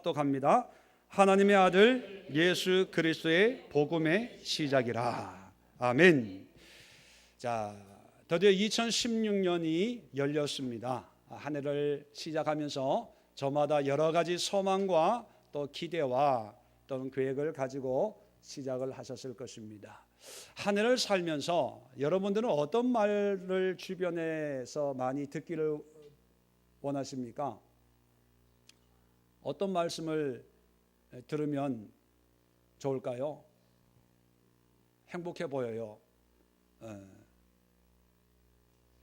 합독합니다. 하나님의 아들 예수 그리스도의 복음의 시작이라. 아멘. 자, 드디어 2016년이 열렸습니다. 한 해를 시작하면서 저마다 여러 가지 소망과 또 기대와 또는 계획을 가지고 시작을 하셨을 것입니다. 한 해를 살면서 여러분들은 어떤 말을 주변에서 많이 듣기를 원하십니까? 어떤 말씀을 들으면 좋을까요? 행복해 보여요.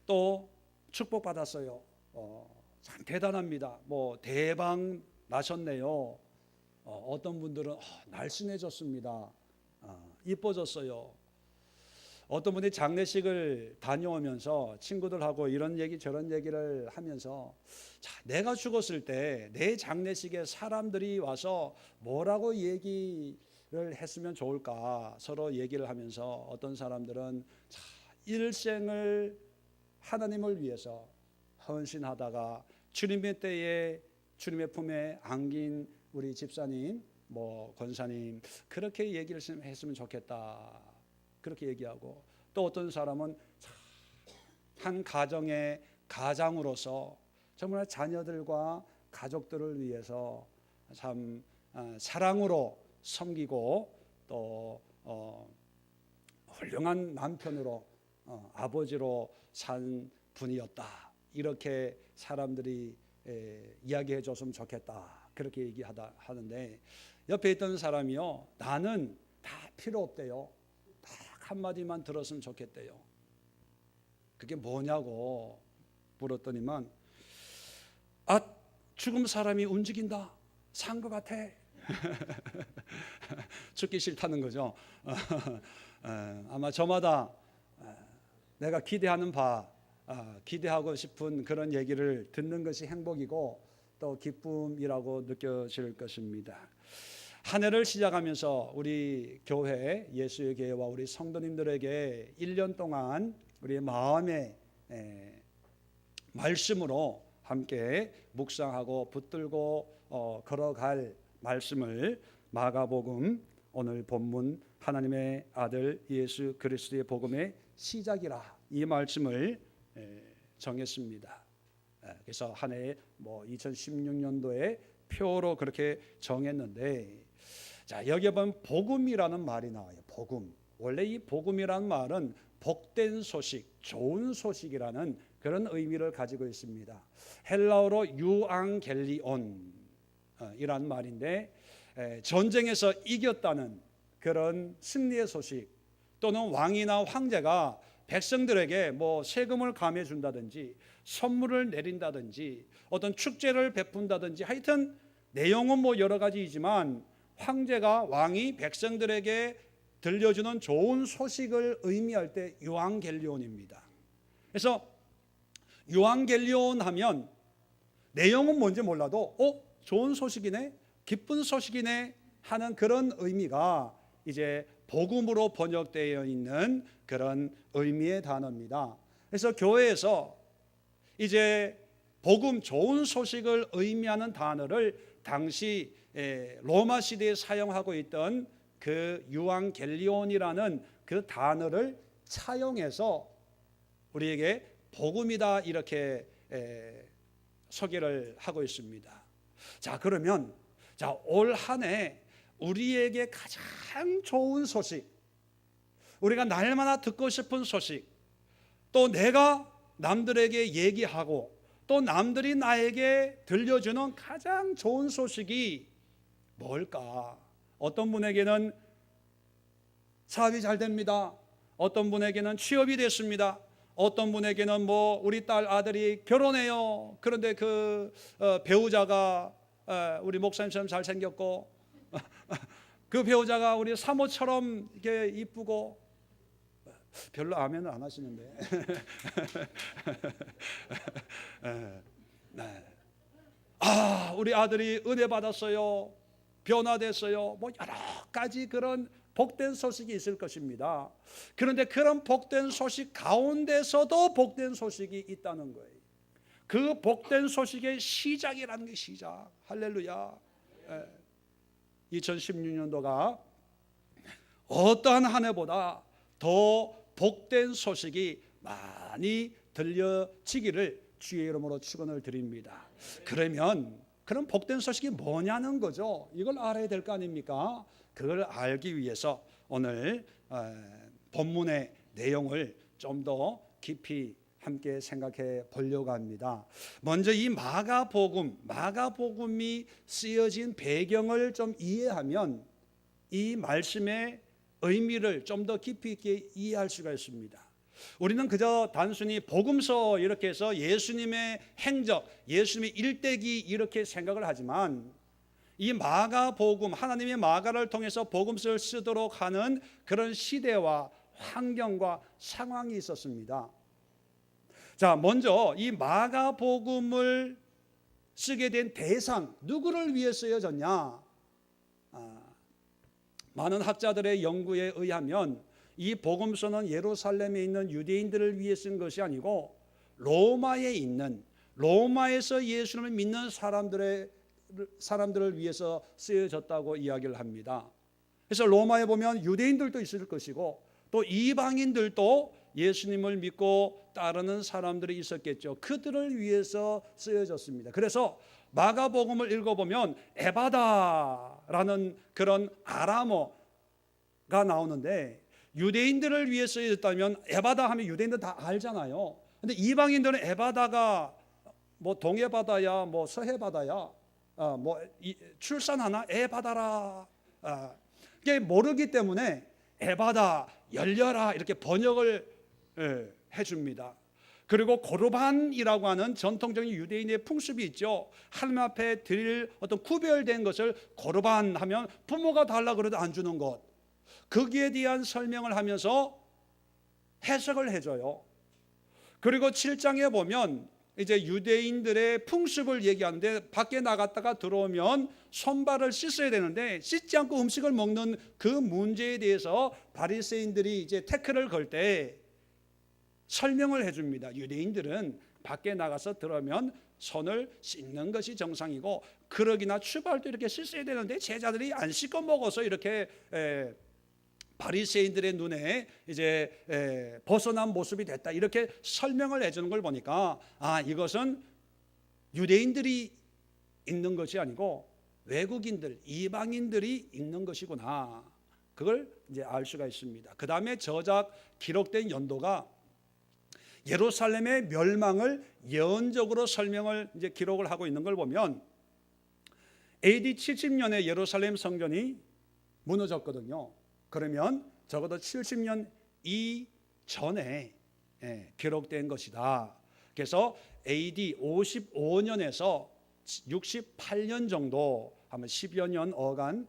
또 축복받았어요. 참 대단합니다. 뭐 대박 나셨네요. 어떤 분들은 날씬해졌습니다. 이뻐졌어요. 어떤 분이 장례식을 다녀오면서 친구들하고 이런 얘기 저런 얘기를 하면서, 자, 내가 죽었을 때 내 장례식에 사람들이 와서 뭐라고 얘기를 했으면 좋을까 서로 얘기를 하면서, 어떤 사람들은 자, 일생을 하나님을 위해서 헌신하다가 주님의 때에 주님의 품에 안긴 우리 집사님, 뭐 권사님, 그렇게 얘기를 했으면 좋겠다, 그렇게 얘기하고, 또 어떤 사람은 한 가정의 가장으로서 정말 자녀들과 가족들을 위해서 참 사랑으로 섬기고 또 훌륭한 남편으로 아버지로 산 분이었다, 이렇게 사람들이 이야기해 줬으면 좋겠다, 그렇게 얘기하는데, 옆에 있던 사람이요, 나는 다 필요 없대요. 딱 한마디만 들었으면 좋겠대요. 그게 뭐냐고 물었더니만, 죽음 사람이 움직인다, 산 것 같아. 죽기 싫다는 거죠. 아마 저마다 내가 기대하는 기대하고 싶은 그런 얘기를 듣는 것이 행복이고 또 기쁨이라고 느껴질 것입니다. 한 해를 시작하면서 우리 교회, 예수의 교회와 우리 성도님들에게 1년 동안 우리의 마음의 말씀으로 함께 묵상하고 붙들고 걸어갈 말씀을, 마가복음 오늘 본문 하나님의 아들 예수 그리스도의 복음의 시작이라, 이 말씀을 정했습니다. 그래서 한 해 2016년도에 표로 그렇게 정했는데, 자, 여기에 보면 복음이라는 말이 나와요. 복음. 원래 이 복음이라는 말은 복된 소식, 좋은 소식이라는 그런 의미를 가지고 있습니다. 헬라어로 유앙겔리온 이란 말인데, 전쟁에서 이겼다는 그런 승리의 소식, 또는 왕이나 황제가 백성들에게 뭐 세금을 감해 준다든지 선물을 내린다든지 어떤 축제를 베푼다든지, 하여튼 내용은 뭐 여러 가지이지만 황제가, 왕이 백성들에게 들려주는 좋은 소식을 의미할 때 유앙겔리온입니다. 그래서 유앙겔리온 하면 내용은 뭔지 몰라도 좋은 소식이네, 기쁜 소식이네 하는 그런 의미가 이제 복음으로 번역되어 있는 그런 의미의 단어입니다. 그래서 교회에서 이제 복음, 좋은 소식을 의미하는 단어를 당시 로마 시대에 사용하고 있던 그 유앙겔리온이라는 그 단어를 차용해서 우리에게 복음이다, 이렇게 소개를 하고 있습니다. 자, 그러면 올 한 해 우리에게 가장 좋은 소식, 우리가 날마다 듣고 싶은 소식, 또 내가 남들에게 얘기하고 또 남들이 나에게 들려주는 가장 좋은 소식이 뭘까? 어떤 분에게는 사업이 잘 됩니다. 어떤 분에게는 취업이 됐습니다. 어떤 분에게는 우리 딸 아들이 결혼해요. 그런데 그 배우자가 우리 목사님처럼 잘생겼고 그 배우자가 우리 사모처럼 이렇게 이쁘고, 별로 아멘을 안 하시는데. 네. 우리 아들이 은혜 받았어요, 변화됐어요, 여러 가지 그런 복된 소식이 있을 것입니다. 그런데 그런 복된 소식 가운데서도 복된 소식이 있다는 거예요. 그 복된 소식의 시작이라는 게 시작. 할렐루야. 2016년도가 어떠한 한 해보다 더 복된 소식이 많이 들려지기를 주의 이름으로 축원을 드립니다. 그러면 그런 복된 소식이 뭐냐는 거죠. 이걸 알아야 될 거 아닙니까? 그걸 알기 위해서 오늘 본문의 내용을 좀 더 깊이 함께 생각해 보려고 합니다. 먼저 이 마가복음이 쓰여진 배경을 좀 이해하면 이 말씀의 의미를 좀 더 깊이 있게 이해할 수가 있습니다. 우리는 그저 단순히 복음서 이렇게 해서 예수님의 행적, 예수님의 일대기 이렇게 생각을 하지만 이 마가복음, 하나님의 마가를 통해서 복음서를 쓰도록 하는 그런 시대와 환경과 상황이 있었습니다. 자, 먼저 이 마가복음을 쓰게 된 대상, 누구를 위해 쓰여졌냐? 많은 학자들의 연구에 의하면 이 복음서는 예루살렘에 있는 유대인들을 위해 쓴 것이 아니고 로마에 있는, 로마에서 예수님을 믿는 사람들을 위해서 쓰여졌다고 이야기를 합니다. 그래서 로마에 보면 유대인들도 있을 것이고 또 이방인들도 예수님을 믿고 따르는 사람들이 있었겠죠. 그들을 위해서 쓰여졌습니다. 그래서 마가복음을 읽어보면 에바다라는 그런 아람어가 나오는데 유대인들을 위해 쓰여졌다면 에바다 하면 유대인들 다 알잖아요. 근데 이방인들은 에바다가 뭐 동해바다야 뭐 서해바다야 출산하나 애 받아라 이게 모르기 때문에 에바다 열려라 이렇게 번역을 해줍니다. 그리고 고르반이라고 하는 전통적인 유대인의 풍습이 있죠. 하나님 앞에 드릴 어떤 구별된 것을 고르반 하면 부모가 달라 그래도 안 주는 것, 거기에 대한 설명을 하면서 해석을 해줘요. 그리고 7장에 보면 이제 유대인들의 풍습을 얘기하는데 밖에 나갔다가 들어오면 손발을 씻어야 되는데 씻지 않고 음식을 먹는 그 문제에 대해서 바리새인들이 이제 태클을 걸 때 설명을 해줍니다. 유대인들은 밖에 나가서 들어오면 손을 씻는 것이 정상이고 그러기나 출발할 때 이렇게 씻어야 되는데 제자들이 안 씻고 먹어서 이렇게 바리새인들의 눈에 이제 벗어난 모습이 됐다 이렇게 설명을 해주는 걸 보니까 이것은 유대인들이 읽는 것이 아니고 외국인들 이방인들이 읽는 것이구나 그걸 이제 알 수가 있습니다. 그 다음에 저작 기록된 연도가 예루살렘의 멸망을 예언적으로 설명을 이제 기록을 하고 있는 걸 보면 AD 70년에 예루살렘 성전이 무너졌거든요. 그러면 적어도 70년 이전에 기록된 것이다. 그래서 AD 55년에서 68년 정도 하면 10여 년 어간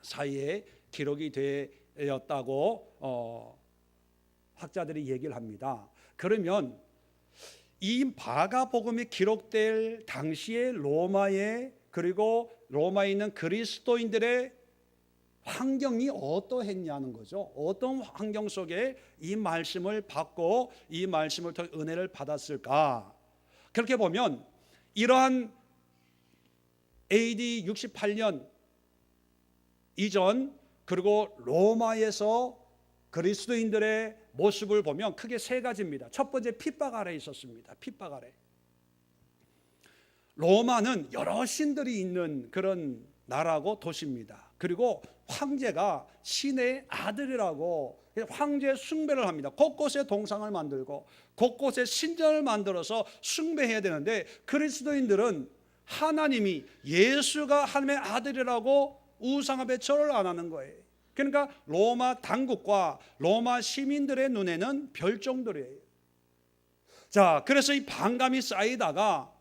사이에 기록이 되었다고 학자들이 얘기를 합니다. 그러면 이 마가복음이 기록될 당시에 로마에 그리고 로마에 있는 그리스도인들의 환경이 어떠했냐는 거죠. 어떤 환경 속에 이 말씀을 받고 이 말씀을 통해 은혜를 받았을까? 그렇게 보면 이러한 AD 68년 이전 그리고 로마에서 그리스도인들의 모습을 보면 크게 세 가지입니다. 첫 번째 핍박 아래 있었습니다. 핍박 아래. 로마는 여러 신들이 있는 그런 나라고 도시입니다. 그리고 황제가 신의 아들이라고 황제 숭배를 합니다. 곳곳에 동상을 만들고 곳곳에 신전을 만들어서 숭배해야 되는데 그리스도인들은 하나님이 예수가 하나님의 아들이라고 우상 앞에 절을 안 하는 거예요. 그러니까 로마 당국과 로마 시민들의 눈에는 별종들이에요. 자, 그래서 이 반감이 쌓이다가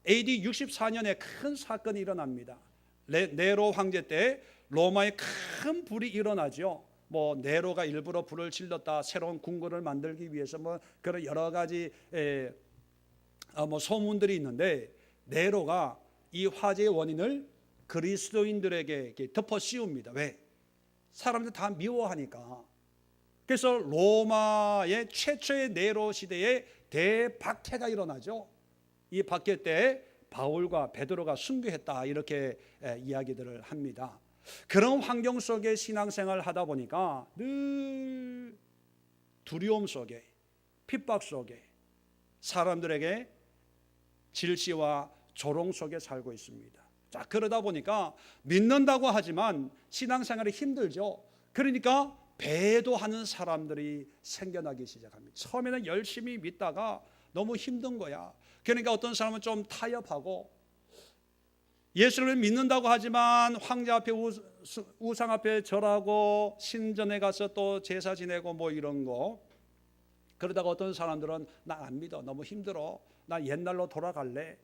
AD 64년에 큰 사건이 일어납니다. 네로 황제 때 로마에 큰 불이 일어나죠. 뭐 네로가 일부러 불을 질렀다, 새로운 궁궐을 만들기 위해서 뭐 그런 여러 가지 뭐 소문들이 있는데 네로가 이 화재의 원인을 그리스도인들에게 덮어 씌웁니다. 왜? 사람들 다 미워하니까. 그래서 로마의 최초의 네로 시대에 대박해가 일어나죠. 이 박해 때 바울과 베드로가 순교했다 이렇게 이야기들을 합니다. 그런 환경 속에 신앙생활을 하다 보니까 늘 두려움 속에, 핍박 속에, 사람들에게 질시와 조롱 속에 살고 있습니다. 자, 그러다 보니까 믿는다고 하지만 신앙생활이 힘들죠. 그러니까 배도하는 사람들이 생겨나기 시작합니다. 처음에는 열심히 믿다가 너무 힘든 거야. 그러니까 어떤 사람은 좀 타협하고, 예수를 믿는다고 하지만 황제 앞에 우상 앞에 절하고 신전에 가서 또 제사 지내고 뭐 이런 거. 그러다가 어떤 사람들은 나 안 믿어, 너무 힘들어, 나 옛날로 돌아갈래.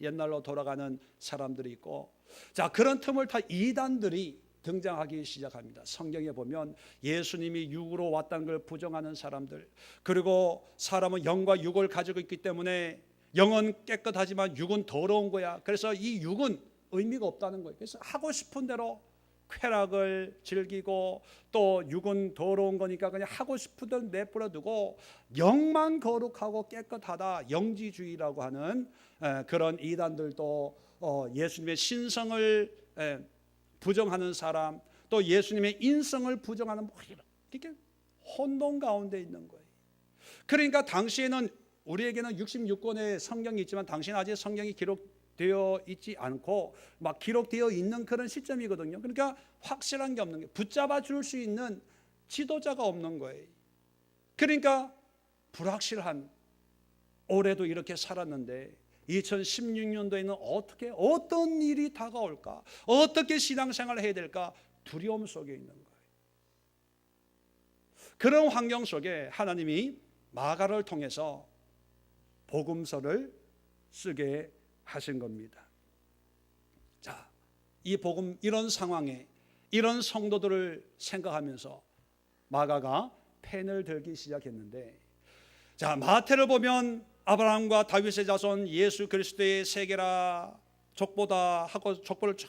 옛날로 돌아가는 사람들이 있고, 자, 그런 틈을 타 이단들이 등장하기 시작합니다. 성경에 보면 예수님이 육으로 왔다는 걸 부정하는 사람들, 그리고 사람은 영과 육을 가지고 있기 때문에 영은 깨끗하지만 육은 더러운 거야. 그래서 이 육은 의미가 없다는 거예요. 그래서 하고 싶은 대로 쾌락을 즐기고, 또 육은 더러운 거니까 그냥 하고 싶은 대로 내버려 두고, 영만 거룩하고 깨끗하다, 영지주의라고 하는 그런 이단들도 예수님의 신성을 부정하는 사람, 또 예수님의 인성을 부정하는, 뭐 이렇게 혼돈 가운데 있는 거예요. 그러니까 당시에는, 우리에게는 66권의 성경이 있지만 당시는 아직 성경이 기록되어 있지 않고 막 기록되어 있는 그런 시점이거든요. 그러니까 확실한 게 없는 게, 붙잡아 줄 수 있는 지도자가 없는 거예요. 그러니까 불확실한, 올해도 이렇게 살았는데 2016년도에는 어떻게, 어떤 일이 다가올까, 어떻게 신앙생활을 해야 될까, 두려움 속에 있는 거예요. 그런 환경 속에 하나님이 마가를 통해서 복음서를 쓰게 하신 겁니다. 자, 이 복음, 이런 상황에 이런 성도들을 생각하면서 마가가 펜을 들기 시작했는데, 자, 마태를 보면 아브라함과 다윗의 자손 예수 그리스도의 세계라 족보다 하고 족보를 쫙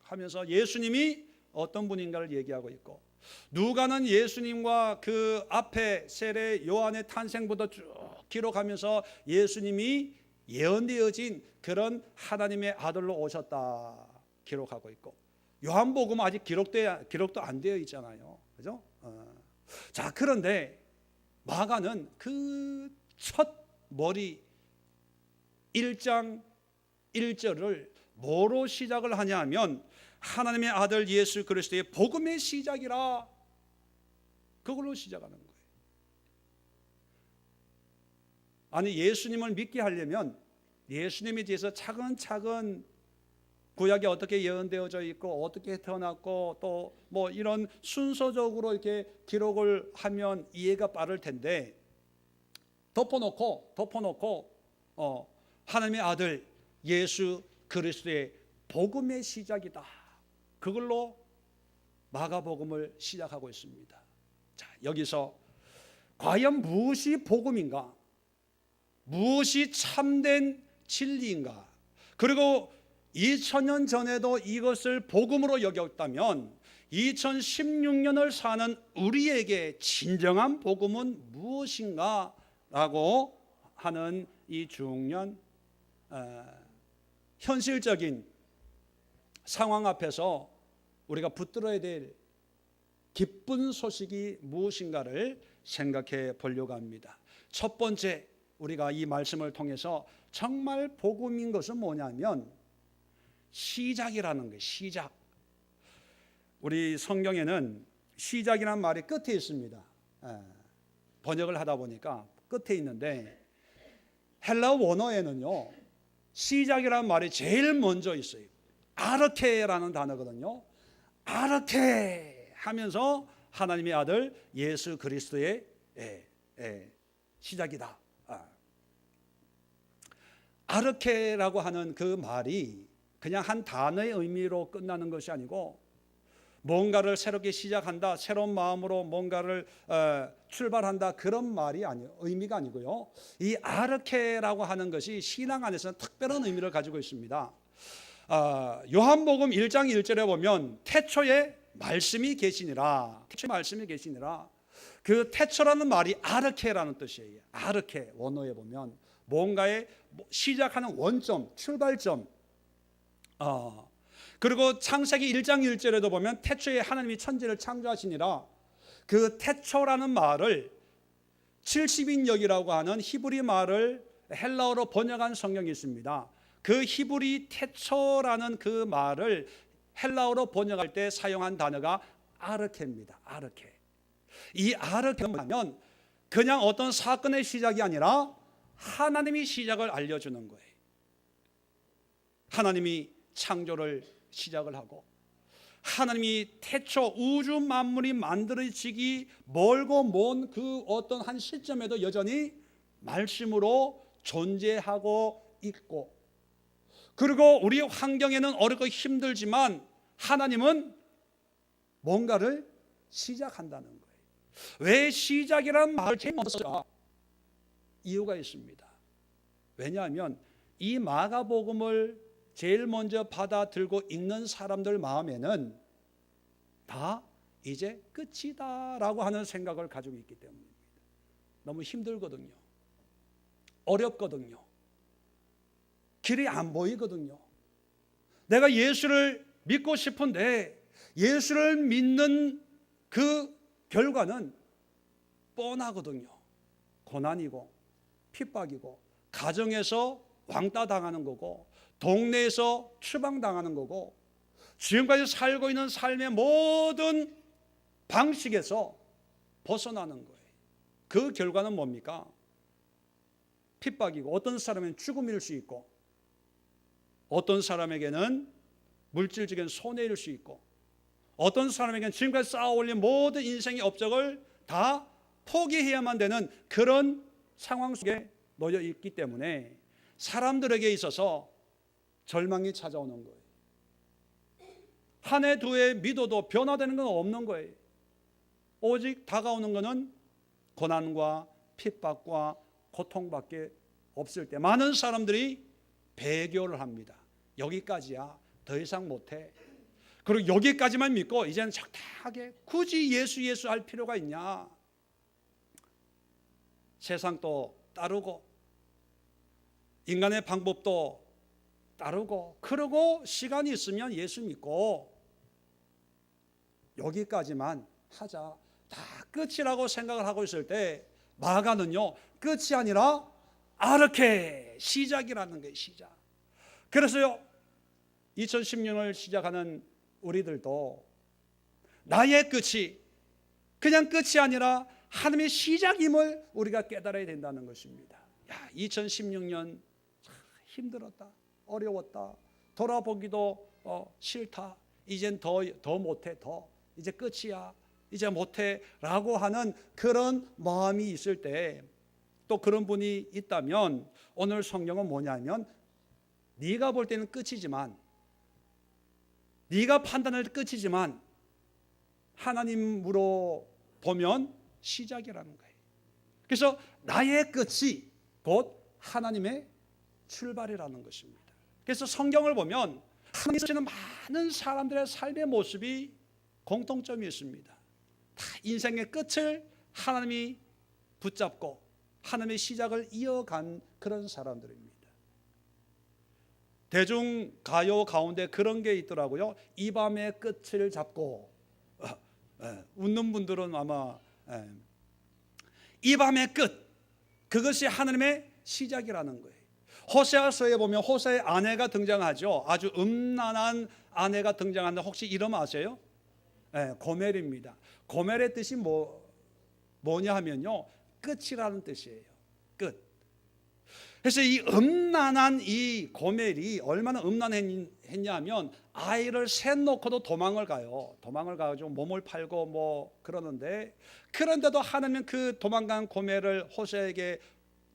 하면서 예수님이 어떤 분인가를 얘기하고 있고, 누가는 예수님과 그 앞에 세례 요한의 탄생부터 쭉 기록하면서 예수님이 예언되어진 그런 하나님의 아들로 오셨다 기록하고 있고, 요한복음은 아직 기록도 안 되어 있잖아요. 그죠? 자, 그런데 마가는 그 첫 머리 1장 1절을 뭐로 시작을 하냐 하면, 하나님의 아들 예수 그리스도의 복음의 시작이라, 그걸로 시작하는 거예요. 아니, 예수님을 믿게 하려면 예수님에 대해서 차근차근 구약에 어떻게 예언되어져 있고 어떻게 태어났고 또 뭐 이런 순서적으로 이렇게 기록을 하면 이해가 빠를 텐데, 덮어놓고 하나님의 아들 예수 그리스도의 복음의 시작이다, 그걸로 마가복음을 시작하고 있습니다. 자, 여기서 과연 무엇이 복음인가, 무엇이 참된 진리인가, 그리고 2000년 전에도 이것을 복음으로 여겼다면 2016년을 사는 우리에게 진정한 복음은 무엇인가 라고 하는 이 중요한 현실적인 상황 앞에서 우리가 붙들어야 될 기쁜 소식이 무엇인가를 생각해 보려고 합니다. 첫 번째, 우리가 이 말씀을 통해서 정말 복음인 것은 뭐냐면 시작이라는 거예요. 시작. 우리 성경에는 시작이라는 말이 끝에 있습니다. 번역을 하다 보니까 끝에 있는데, 헬라 원어에는요 시작이라는 말이 제일 먼저 있어요. 아르케라는 단어거든요. 아르케 하면서 하나님의 아들 예수 그리스도의 시작이다. 아르케라고 하는 그 말이 그냥 한 단어의 의미로 끝나는 것이 아니고, 뭔가를 새롭게 시작한다, 새로운 마음으로 뭔가를 출발한다, 그런 말이 아니에요. 의미가 아니고요. 이 아르케라고 하는 것이 신앙 안에서는 특별한 의미를 가지고 있습니다. 요한복음 1장 1절에 보면 태초에 말씀이 계시니라, 태초에 말씀이 계시니라. 그 태초라는 말이 아르케라는 뜻이에요. 아르케, 원어에 보면 뭔가의 시작하는 원점, 출발점. 그리고 창세기 1장 1절에도 보면 태초에 하나님이 천지를 창조하시니라, 그 태초라는 말을 70인역이라고 하는 히브리 말을 헬라어로 번역한 성경이 있습니다. 그 히브리 태초라는 그 말을 헬라어로 번역할 때 사용한 단어가 아르케입니다. 아르케. 이 아르케는 그냥 어떤 사건의 시작이 아니라 하나님이 시작을 알려주는 거예요. 하나님이 창조를 시작을 하고, 하나님이 태초 우주 만물이 만들어지기 멀고 먼 그 어떤 한 시점에도 여전히 말씀으로 존재하고 있고, 그리고 우리 환경에는 어렵고 힘들지만 하나님은 뭔가를 시작한다는 거예요. 왜 시작이라는 말을 제일 먼저 썼을까? 이유가 있습니다. 왜냐하면 이 마가복음을 제일 먼저 받아들고 읽는 사람들 마음에는 다 이제 끝이다 라고 하는 생각을 가지고 있기 때문입니다. 너무 힘들거든요. 어렵거든요. 길이 안 보이거든요. 내가 예수를 믿고 싶은데 예수를 믿는 그 결과는 뻔하거든요. 고난이고 핍박이고, 가정에서 왕따 당하는 거고, 동네에서 추방당하는 거고, 지금까지 살고 있는 삶의 모든 방식에서 벗어나는 거예요. 그 결과는 뭡니까? 핍박이고, 어떤 사람은 죽음일 수 있고, 어떤 사람에게는 물질적인 손해일 수 있고, 어떤 사람에게는 지금까지 쌓아올린 모든 인생의 업적을 다 포기해야만 되는 그런 상황 속에 놓여 있기 때문에 사람들에게 있어서 절망이 찾아오는 거예요. 한 해 두 해 믿어도 변화되는 건 없는 거예요. 오직 다가오는 것은 고난과 핍박과 고통밖에 없을 때 많은 사람들이 배교를 합니다. 여기까지야, 더 이상 못해. 그리고 여기까지만 믿고 이제는 적당하게, 굳이 예수 할 필요가 있냐. 세상도 따르고 인간의 방법도 따르고, 그러고 시간이 있으면 예수 믿고 여기까지만 하자, 다 끝이라고 생각을 하고 있을 때 마가는요, 끝이 아니라 아르케, 시작이라는 게 시작. 그래서요, 2016년을 시작하는 우리들도 나의 끝이 그냥 끝이 아니라 하나님의 시작임을 우리가 깨달아야 된다는 것입니다. 2016년 힘들었다, 어려웠다, 돌아보기도 싫다, 이젠 더 못해, 이제 끝이야, 이제 못해 라고 하는 그런 마음이 있을 때, 또 그런 분이 있다면 오늘 성경은 뭐냐면, 네가 볼 때는 끝이지만, 네가 판단할 때 끝이지만 하나님으로 보면 시작이라는 거예요. 그래서 나의 끝이 곧 하나님의 출발이라는 것입니다. 그래서 성경을 보면 하나님이 쓰시는 많은 사람들의 삶의 모습이 공통점이 있습니다. 다 인생의 끝을 하나님이 붙잡고 하나님의 시작을 이어간 그런 사람들입니다. 대중가요 가운데 그런 게 있더라고요. 이 밤의 끝을 잡고, 웃는 분들은 아마 이 밤의 끝, 그것이 하나님의 시작이라는 거예요. 호세아서에 보면 호세의 아내가 등장하죠. 아주 음란한 아내가 등장하는데 혹시 이름 아세요? 고멜입니다. 고멜의 뜻이 뭐냐 하면요, 끝이라는 뜻이에요. 끝. 그래서 이 음란한 이 고멜이 얼마나 음란했냐면 아이를 셋 놓고도 도망을 가요. 도망을 가가지고 몸을 팔고 뭐 그러는데, 그런데도 하나님은 그 도망간 고멜을 호세에게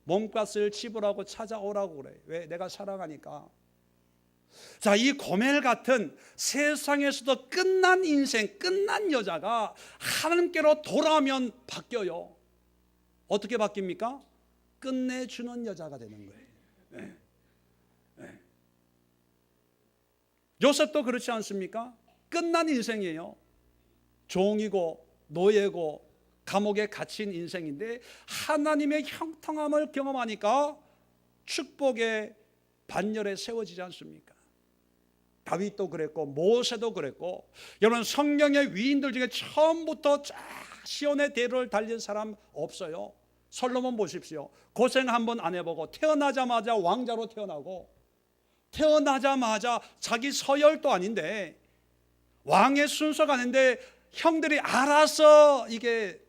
몸값을 지불하고 찾아오라고 그래요. 왜? 내가 사랑하니까. 자, 이 고멜 같은 세상에서도 끝난 인생, 끝난 여자가 하나님께로 돌아오면 바뀌어요. 어떻게 바뀝니까? 끝내주는 여자가 되는 거예요. 요셉도 그렇지 않습니까? 끝난 인생이에요. 종이고 노예고 감옥에 갇힌 인생인데 하나님의 형통함을 경험하니까 축복의 반열에 세워지지 않습니까? 다윗도 그랬고 모세도 그랬고, 여러분 성경의 위인들 중에 처음부터 쫙 시온의 대로를 달린 사람 없어요. 솔로몬 보십시오. 고생 한번 안 해보고 태어나자마자 왕자로 태어나고, 태어나자마자 자기 서열도 아닌데 왕의 순서가 아닌데 형들이 알아서 이게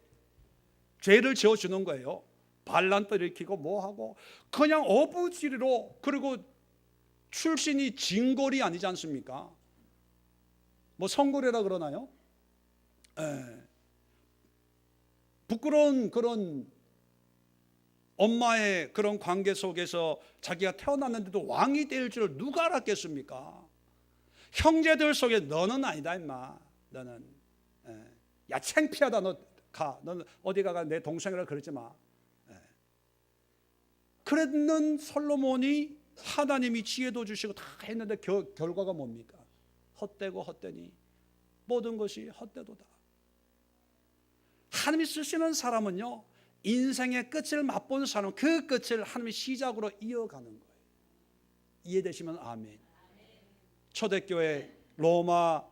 죄를 지어주는 거예요. 반란도 일으키고 뭐하고 그냥 어부지리로, 그리고 출신이 진골이 아니지 않습니까? 뭐 성골이라 그러나요? 부끄러운 그런 엄마의 그런 관계 속에서 자기가 태어났는데도 왕이 될 줄 누가 알았겠습니까? 형제들 속에 너는 아니다 임마, 너는 야 창피하다, 너 가, 너는 어디 가가 내 동생이라 그러지 마. 그랬는 솔로몬이 하나님이 지혜도 주시고 다 했는데 결과가 뭡니까? 헛되고 헛되니 모든 것이 헛되도다. 하나님이 쓰시는 사람은요, 인생의 끝을 맛본 사람, 그 끝을 하나님의 시작으로 이어가는 거예요. 이해되시면 아멘. 초대교회 로마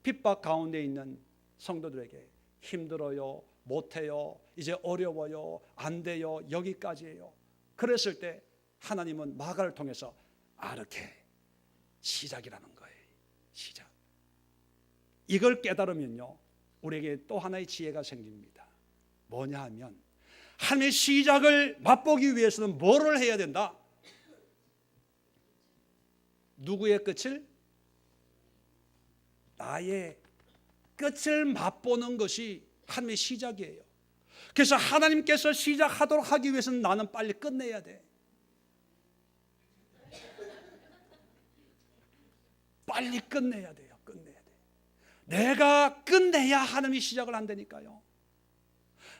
핍박 가운데 있는 성도들에게 힘들어요, 못해요, 이제 어려워요, 안 돼요, 여기까지예요. 그랬을 때 하나님은 마가를 통해서 이렇게 시작이라는 거예요. 시작. 이걸 깨달으면요, 우리에게 또 하나의 지혜가 생깁니다. 뭐냐 하면, 하나님의 시작을 맛보기 위해서는 뭐를 해야 된다? 누구의 끝을? 나의 끝을 맛보는 것이 하나님의 시작이에요. 그래서 하나님께서 시작하도록 하기 위해서는 나는 빨리 끝내야 돼. 빨리 끝내야 돼요. 끝내야 돼. 내가 끝내야 하나님이 시작을 한다니까요.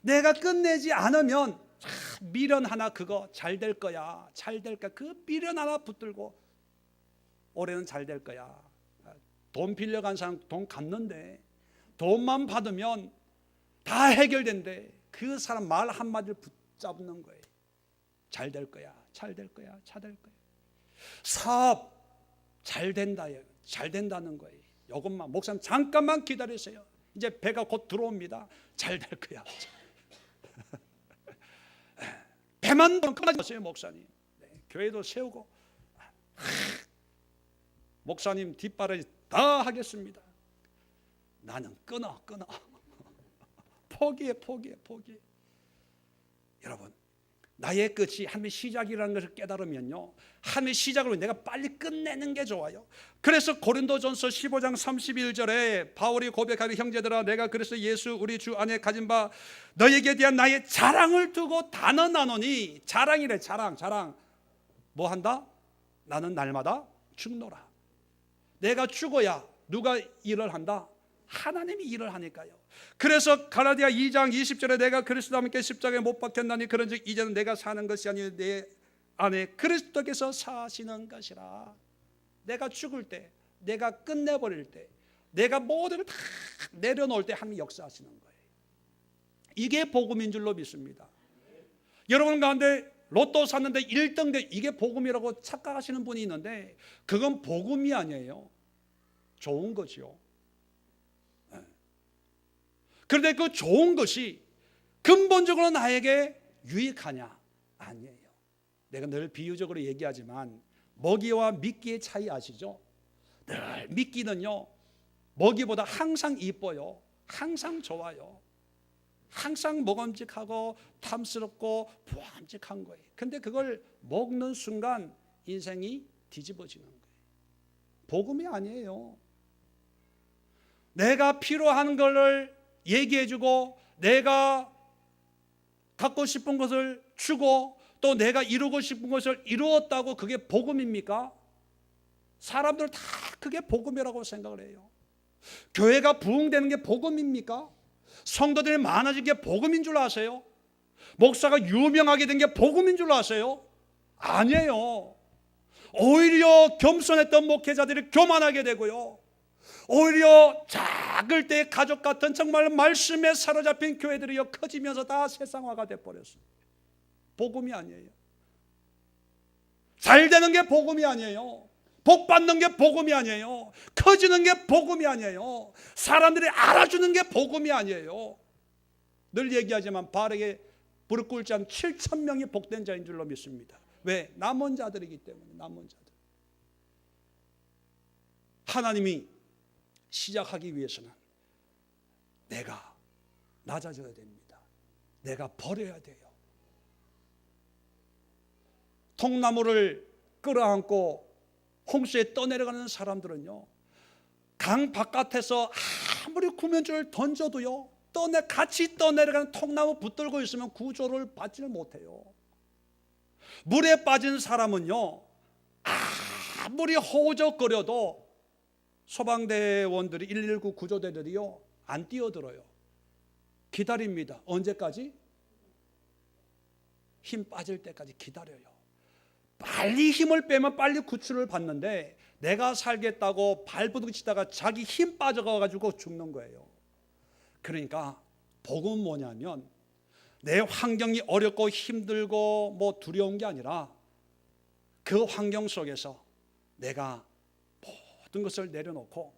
내가 끝내지 않으면 미련 하나, 그거 잘 될 거야, 잘 될 거야, 그 미련 하나 붙들고 올해는 잘 될 거야. 돈 빌려간 사람 돈 갚는데 돈만 받으면 다 해결된대. 그 사람 말 한마디를 붙잡는 거예요. 잘 될 거야, 잘 될 거야, 잘 될 거야. 사업 잘 된다예요. 잘 된다는 거예요. 이것만, 목사님 잠깐만 기다리세요, 이제 배가 곧 들어옵니다. 잘 될 거야. 배만 끊어졌어요 목사님. 네, 교회도 세우고 목사님 뒷바라지 다 하겠습니다. 나는 끊어 포기해. 여러분, 나의 끝이 하나님의 시작이라는 것을 깨달으면요, 하나님의 시작을 내가 빨리 끝내는 게 좋아요. 그래서 고린도전서 15장 31절에 바울이 고백하는, 형제들아 내가 그래서 예수 우리 주 안에 가진 바 너에게 대한 나의 자랑을 두고 단언하노니, 자랑이래. 자랑 뭐 한다? 나는 날마다 죽노라. 내가 죽어야 누가 일을 한다? 하나님이 일을 하니까요. 그래서 갈라디아 2장 20절에 내가 그리스도와 함께 십자가에 못 박혔나니 그런즉 이제는 내가 사는 것이 아니요 내 안에 그리스도께서 사시는 것이라. 내가 죽을 때, 내가 끝내버릴 때, 내가 모든 걸 다 내려놓을 때 하나님이 역사하시는 거예요. 이게 복음인 줄로 믿습니다. 여러분 가운데 로또 샀는데 1등 돼, 이게 복음이라고 착각하시는 분이 있는데 그건 복음이 아니에요. 좋은 거죠. 그런데 그 좋은 것이 근본적으로 나에게 유익하냐? 아니에요. 내가 늘 비유적으로 얘기하지만 먹이와 미끼의 차이 아시죠? 늘 미끼는요, 먹이보다 항상 이뻐요. 항상 좋아요. 항상 먹음직하고 탐스럽고 보암직한 거예요. 근데 그걸 먹는 순간 인생이 뒤집어지는 거예요. 복음이 아니에요. 내가 필요한 것을 얘기해주고, 내가 갖고 싶은 것을 주고, 또 내가 이루고 싶은 것을 이루었다고 그게 복음입니까? 사람들 다 그게 복음이라고 생각을 해요. 교회가 부흥되는 게 복음입니까? 성도들이 많아진 게 복음인 줄 아세요? 목사가 유명하게 된 게 복음인 줄 아세요? 아니에요. 오히려 겸손했던 목회자들이 교만하게 되고요, 오히려 작을 때 가족 같은 정말 말씀에 사로잡힌 교회들이 커지면서 다 세상화가 돼버렸어요. 복음이 아니에요. 잘 되는 게 복음이 아니에요. 복 받는 게 복음이 아니에요. 커지는 게 복음이 아니에요. 사람들이 알아주는 게 복음이 아니에요. 늘 얘기하지만 바르게 무릎 꿇지 않은 7,000명이 복된 자인 줄로 믿습니다. 왜? 남은 자들이기 때문에. 남은 자들. 하나님이 시작하기 위해서는 내가 낮아져야 됩니다. 내가 버려야 돼요. 통나무를 끌어안고 홍수에 떠내려가는 사람들은요, 강 바깥에서 아무리 구명조를 던져도요, 같이 떠내려가는 통나무 붙들고 있으면 구조를 받지를 못해요. 물에 빠진 사람은요, 아무리 호적거려도 소방대원들이 119 구조대들이요 안 뛰어들어요. 기다립니다. 언제까지? 힘 빠질 때까지 기다려요. 빨리 힘을 빼면 빨리 구출을 받는데 내가 살겠다고 발부둥치다가 자기 힘 빠져가지고 죽는 거예요. 그러니까 복음은 뭐냐면 내 환경이 어렵고 힘들고 뭐 두려운 게 아니라 그 환경 속에서 내가 모든 것을 내려놓고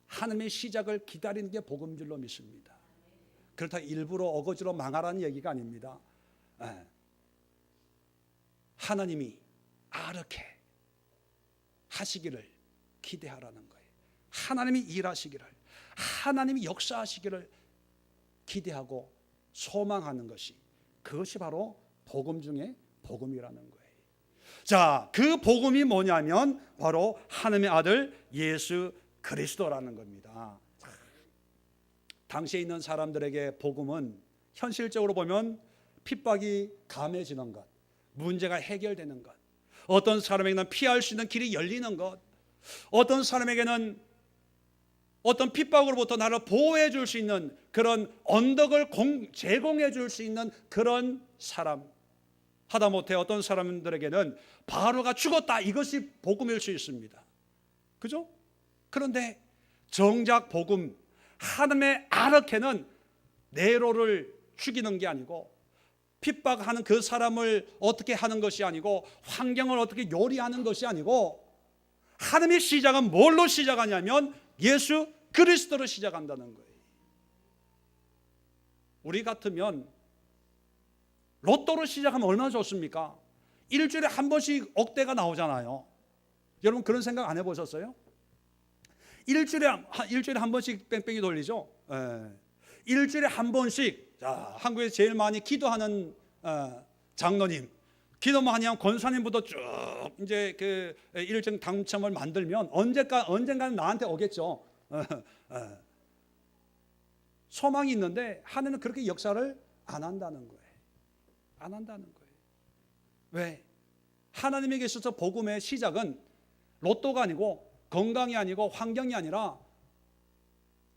하나님의 시작을 기다리는 게 복음인 줄로 믿습니다. 그렇다고 일부러 어거지로 망하라는 얘기가 아닙니다. 하나님이 아르게 하시기를 기대하라는 거예요. 하나님이 일하시기를, 하나님이 역사하시기를 기대하고 소망하는 것이, 그것이 바로 복음 중에 복음이라는 거예요. 자, 그 복음이 뭐냐면 바로 하나님의 아들 예수 그리스도라는 겁니다. 당시에 있는 사람들에게 복음은 현실적으로 보면 핍박이 감해지는 것, 문제가 해결되는 것, 어떤 사람에게는 피할 수 있는 길이 열리는 것, 어떤 사람에게는 어떤 핍박으로부터 나를 보호해 줄 수 있는 그런 언덕을 제공해 줄 수 있는 그런 사람, 하다못해 어떤 사람들에게는 바로가 죽었다, 이것이 복음일 수 있습니다. 그죠? 그런데 정작 복음, 하나님의 아르케는 네로를 죽이는 게 아니고 핍박하는 그 사람을 어떻게 하는 것이 아니고 환경을 어떻게 요리하는 것이 아니고 하나님의 시작은 뭘로 시작하냐면 예수 그리스도로 시작한다는 거예요. 우리 같으면 로또로 시작하면 얼마나 좋습니까? 일주일에 한 번씩 억대가 나오잖아요. 여러분 그런 생각 안 해보셨어요? 일주일에 한 번씩 뺑뺑이 돌리죠. 일주일에 한 번씩. 자, 한국에서 제일 많이 기도하는 장로님, 기도만 하면 권사님부터 쭉 이제 그 일정 당첨을 만들면 언젠가는 나한테 오겠죠. 소망이 있는데 하나님은 그렇게 역사를 안 한다는 거예요. 안 한다는 거예요. 왜? 하나님에게 있어서 복음의 시작은 로또가 아니고 건강이 아니고 환경이 아니라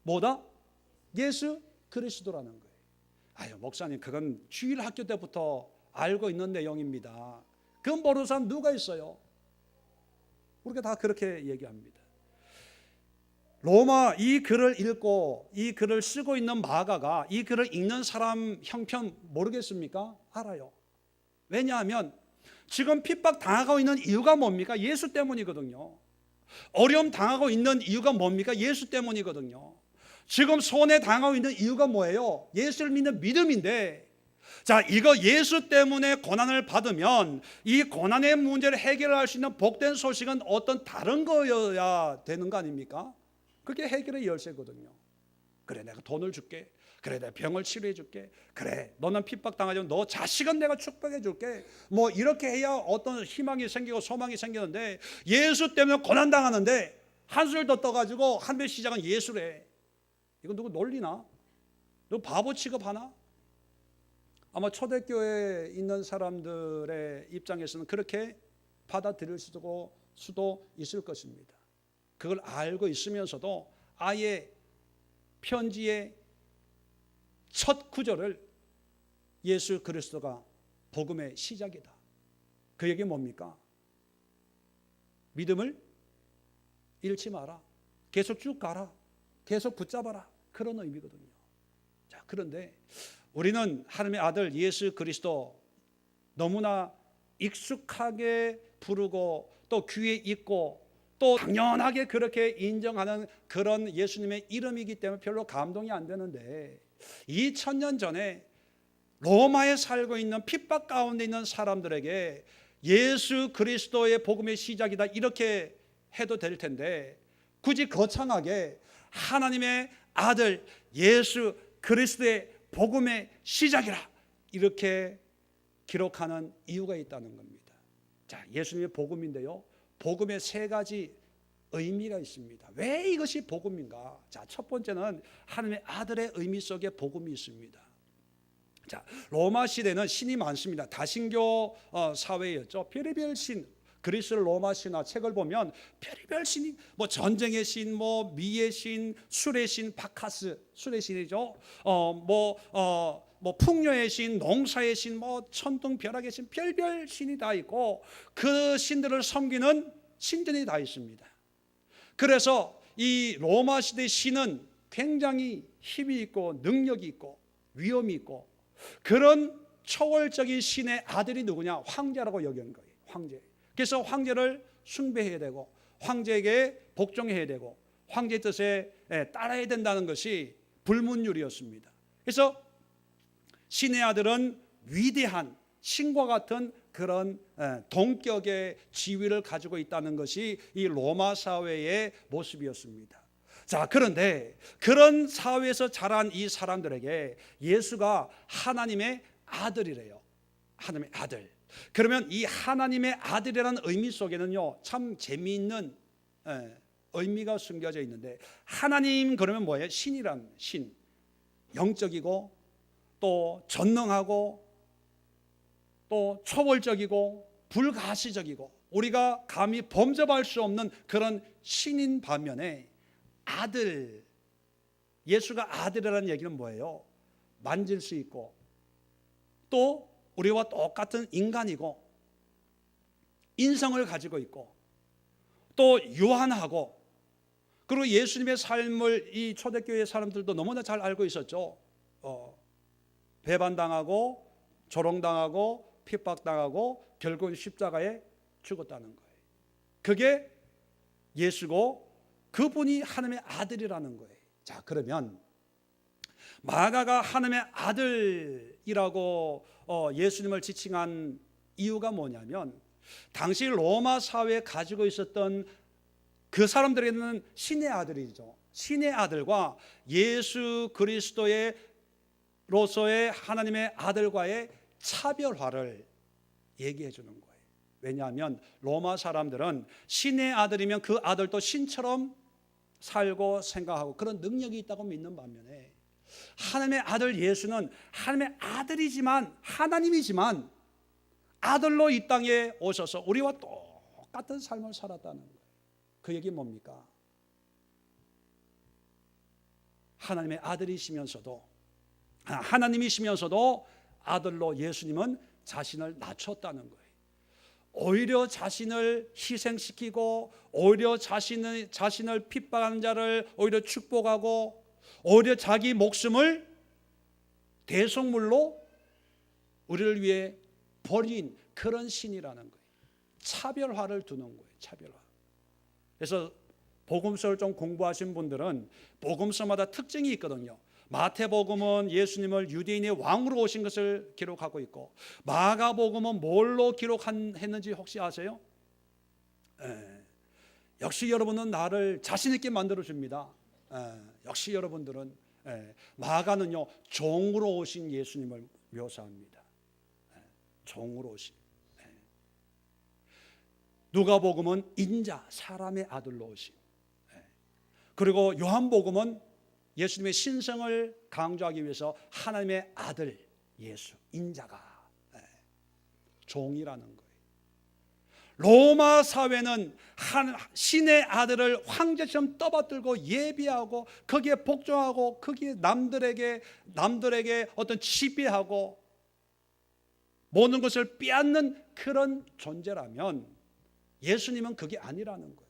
뭐다? 예수 그리스도라는 거예요. 아유, 목사님 그건 주일 학교 때부터 알고 있는 내용입니다. 그건 모르는 사람 누가 있어요? 우리가 다 그렇게 얘기합니다. 로마 이 글을 읽고 이 글을 쓰고 있는 마가가 이 글을 읽는 사람 형편 모르겠습니까? 알아요. 왜냐하면 지금 핍박 당하고 있는 이유가 뭡니까? 예수 때문이거든요. 어려움 당하고 있는 이유가 뭡니까? 예수 때문이거든요. 지금 손해 당하고 있는 이유가 뭐예요? 예수를 믿는 믿음인데, 자, 이거 예수 때문에 고난을 받으면 이 고난의 문제를 해결할 수 있는 복된 소식은 어떤 다른 거여야 되는 거 아닙니까? 그게 해결의 열쇠거든요. 그래, 내가 돈을 줄게. 그래, 내가 병을 치료해 줄게. 그래, 너는 핍박 당하지만 너 자식은 내가 축복해 줄게. 뭐 이렇게 해야 어떤 희망이 생기고 소망이 생기는데, 예수 때문에 고난 당하는데 한술 더 떠가지고 한배 시작은 예수래. 이거 누구 놀리나? 누구 바보 취급하나? 아마 초대교회에 있는 사람들의 입장에서는 그렇게 받아들일 수도 있을 것입니다. 그걸 알고 있으면서도 아예 편지의 첫 구절을 예수 그리스도가 복음의 시작이다. 그 얘기 뭡니까? 믿음을 잃지 마라. 계속 쭉 가라. 계속 붙잡아라. 그런 의미거든요. 자, 그런데 우리는 하나님의 아들 예수 그리스도 너무나 익숙하게 부르고 또 귀에 있고 또 당연하게 그렇게 인정하는 그런 예수님의 이름이기 때문에 별로 감동이 안 되는데, 2000년 전에 로마에 살고 있는 핍박 가운데 있는 사람들에게 예수 그리스도의 복음의 시작이다 이렇게 해도 될 텐데, 굳이 거창하게 하나님의 아들 예수 그리스도의 복음의 시작이라 이렇게 기록하는 이유가 있다는 겁니다. 자, 예수님의 복음인데요, 복음의 세 가지 의미가 있습니다. 왜 이것이 복음인가? 자, 첫 번째는 하나님의 아들의 의미 속에 복음이 있습니다. 자, 로마 시대는 신이 많습니다. 다신교 사회였죠. 별의별 신, 그리스 로마 신화 책을 보면 별의별 신이, 뭐 전쟁의 신, 뭐 미의 신, 술의 신, 바카스 술의 신이죠. 뭐 풍요의 신, 농사의 신, 뭐 천둥 벼락의 신, 별별 신이 다 있고 그 신들을 섬기는 신전이 다 있습니다. 그래서 이 로마 시대 신은 굉장히 힘이 있고 능력이 있고 위엄이 있고, 그런 초월적인 신의 아들이 누구냐? 황제라고 여긴 거예요. 황제. 그래서 황제를 숭배해야 되고 황제에게 복종해야 되고 황제의 뜻에 따라야 된다는 것이 불문율이었습니다. 그래서 신의 아들은 위대한 신과 같은 그런 동격의 지위를 가지고 있다는 것이 이 로마 사회의 모습이었습니다. 자, 그런데 그런 사회에서 자란 이 사람들에게 예수가 하나님의 아들이래요. 하나님의 아들. 그러면 이 하나님의 아들이라는 의미 속에는요, 참 재미있는 의미가 숨겨져 있는데, 하나님 그러면 뭐예요? 신이란 신. 영적이고 또 전능하고 또 초월적이고 불가시적이고 우리가 감히 범접할 수 없는 그런 신인 반면에 아들, 예수가 아들이라는 얘기는 뭐예요? 만질 수 있고 또 우리와 똑같은 인간이고 인성을 가지고 있고 또 유한하고, 그리고 예수님의 삶을 이 초대교회 사람들도 너무나 잘 알고 있었죠. 배반당하고 조롱당하고 핍박당하고 결국 십자가에 죽었다는 거예요. 그게 예수고 그분이 하나님의 아들이라는 거예요. 자, 그러면 마가가 하나님의 아들이라고 예수님을 지칭한 이유가 뭐냐면, 당시 로마 사회에 가지고 있었던 그 사람들에게는 신의 아들이죠. 신의 아들과 예수 그리스도의 로서의 하나님의 아들과의 차별화를 얘기해 주는 거예요. 왜냐하면 로마 사람들은 신의 아들이면 그 아들도 신처럼 살고 생각하고 그런 능력이 있다고 믿는 반면에, 하나님의 아들 예수는 하나님의 아들이지만 하나님이지만 아들로 이 땅에 오셔서 우리와 똑같은 삶을 살았다는 거예요. 그 얘기 뭡니까? 하나님의 아들이시면서도, 하나님이시면서도 아들로 예수님은 자신을 낮췄다는 거예요. 오히려 자신을 희생시키고 오히려 자신을 핍박하는 자를 오히려 축복하고 오히려 자기 목숨을 대속물로 우리를 위해 버린 그런 신이라는 거예요. 차별화를 두는 거예요. 차별화. 그래서 복음서를 좀 공부하신 분들은 복음서마다 특징이 있거든요. 마태복음은 예수님을 유대인의 왕으로 오신 것을 기록하고 있고, 마가복음은 뭘로 기록했는지 혹시 아세요? 역시 여러분은 나를 자신 있게 만들어 줍니다. 역시 여러분들은 마가는요 종으로 오신 예수님을 묘사합니다. 종으로 오신. 누가복음은 인자, 사람의 아들로 오신. 그리고 요한복음은 예수님의 신성을 강조하기 위해서 하나님의 아들 예수, 인자가 종이라는 거예요. 로마 사회는 신의 아들을 황제처럼 떠받들고 예비하고 거기에 복종하고 거기에 남들에게 어떤 지배하고 모든 것을 빼앗는 그런 존재라면, 예수님은 그게 아니라는 거예요.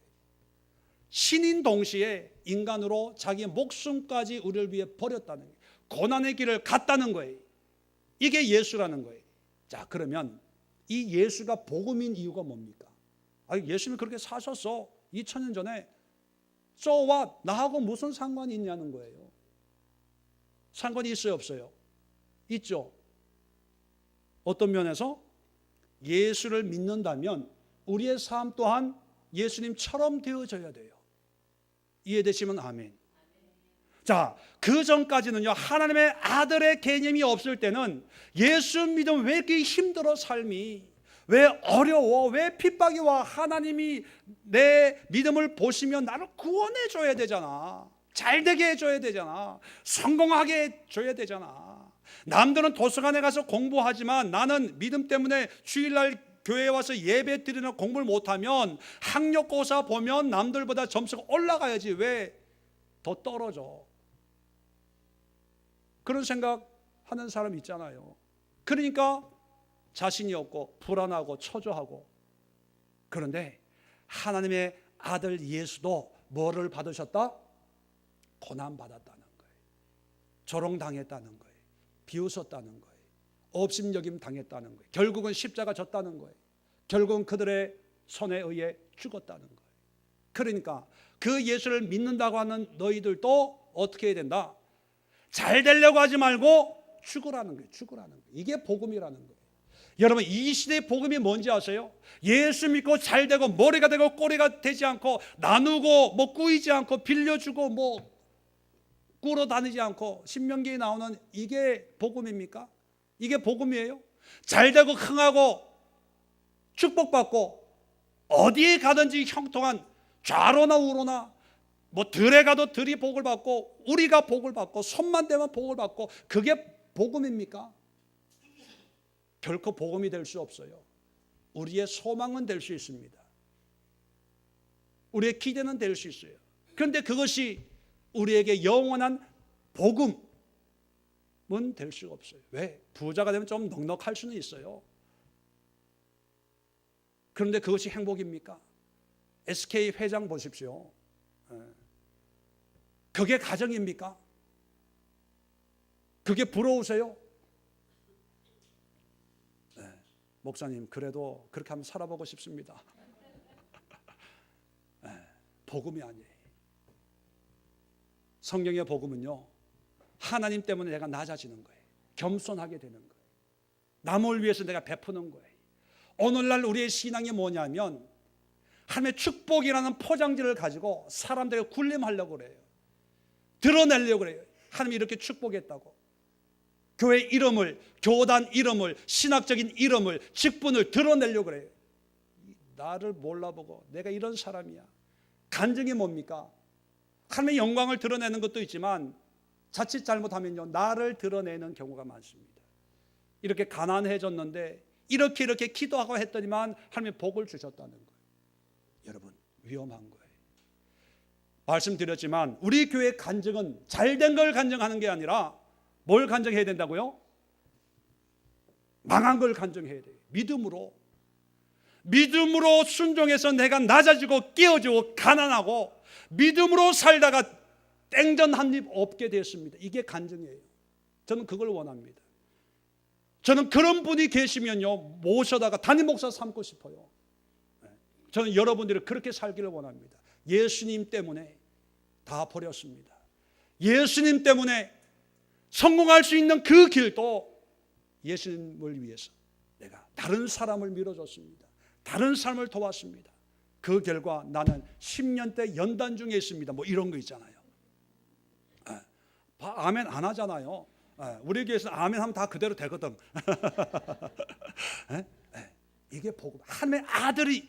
신인 동시에 인간으로 자기의 목숨까지 우리를 위해 버렸다는 거예요. 고난의 길을 갔다는 거예요. 이게 예수라는 거예요. 자, 그러면 이 예수가 복음인 이유가 뭡니까? 예수님이 그렇게 사셨어. 2000년 전에. So what? 나하고 무슨 상관이 있냐는 거예요. 상관이 있어요, 없어요? 있죠. 어떤 면에서 예수를 믿는다면 우리의 삶 또한 예수님처럼 되어져야 돼요. 이해되시면 아멘. 자, 그 전까지는요, 하나님의 아들의 개념이 없을 때는 예수 믿으면 왜 이렇게 힘들어 삶이? 왜 어려워? 왜 핍박이 와? 하나님이 내 믿음을 보시면 나를 구원해 줘야 되잖아. 잘 되게 해줘야 되잖아. 성공하게 해줘야 되잖아. 남들은 도서관에 가서 공부하지만 나는 믿음 때문에 주일날 교회에 와서 예배 드리는 공부를 못하면 학력고사 보면 남들보다 점수가 올라가야지 왜 더 떨어져? 그런 생각하는 사람 있잖아요. 그러니까 자신이 없고 불안하고 초조하고. 그런데 하나님의 아들 예수도 뭐를 받으셨다? 고난받았다는 거예요. 조롱당했다는 거예요. 비웃었다는 거예요. 업신여김 당했다는 거예요. 결국은 십자가 졌다는 거예요. 결국은 그들의 손에 의해 죽었다는 거예요. 그러니까 그 예수를 믿는다고 하는 너희들도 어떻게 해야 된다? 잘 되려고 하지 말고 죽으라는 거예요. 죽으라는 거예요. 이게 복음이라는 거예요. 여러분, 이 시대의 복음이 뭔지 아세요? 예수 믿고 잘 되고 머리가 되고 꼬리가 되지 않고 나누고 뭐 꾸이지 않고 빌려주고 뭐 꾸러 다니지 않고 신명기에 나오는 이게 복음입니까? 이게 복음이에요? 잘 되고 흥하고 축복받고 어디에 가든지 형통한 좌로나 우로나 뭐 들에 가도 들이 복을 받고 우리가 복을 받고 손만 대면 복을 받고 그게 복음입니까? 결코 복음이 될 수 없어요. 우리의 소망은 될 수 있습니다. 우리의 기대는 될 수 있어요. 그런데 그것이 우리에게 영원한 복음은 될 수가 없어요. 왜? 부자가 되면 좀 넉넉할 수는 있어요. 그런데 그것이 행복입니까? SK 회장 보십시오. 그게 가정입니까? 그게 부러우세요? 목사님, 그래도 그렇게 한번 살아보고 싶습니다. 복음이 아니에요. 성경의 복음은요, 하나님 때문에 내가 낮아지는 거예요. 겸손하게 되는 거예요. 남을 위해서 내가 베푸는 거예요. 오늘날 우리의 신앙이 뭐냐면 하나님의 축복이라는 포장지를 가지고 사람들에게 군림하려고 그래요. 드러내려고 그래요. 하나님이 이렇게 축복했다고. 교회 이름을, 교단 이름을, 신학적인 이름을, 직분을 드러내려고 그래요. 나를 몰라보고 내가 이런 사람이야. 간증이 뭡니까? 하나님의 영광을 드러내는 것도 있지만 자칫 잘못하면요, 나를 드러내는 경우가 많습니다. 이렇게 가난해졌는데 이렇게 기도하고 했더니만 하나님이 복을 주셨다는 거예요. 여러분, 위험한 거예요. 말씀드렸지만 우리 교회 간증은 잘된 걸 간증하는 게 아니라 뭘 간증해야 된다고요? 망한 걸 간증해야 돼요. 믿음으로 순종해서 내가 낮아지고 깨어지고 가난하고 믿음으로 살다가 땡전 한 입 없게 됐습니다. 이게 간증이에요. 저는 그걸 원합니다. 저는 그런 분이 계시면요, 모셔다가 담임 목사 삼고 싶어요. 저는 여러분들이 그렇게 살기를 원합니다. 예수님 때문에 다 버렸습니다. 예수님 때문에 성공할 수 있는 그 길도 예수님을 위해서 내가 다른 사람을 밀어줬습니다. 다른 사람을 도왔습니다. 그 결과 나는 10년대 연단 중에 있습니다. 뭐 이런 거 있잖아요. 아멘 안 하잖아요. 우리 교회에서는 아멘 하면 다 그대로 되거든. 이게 복음. 하나님의 아들이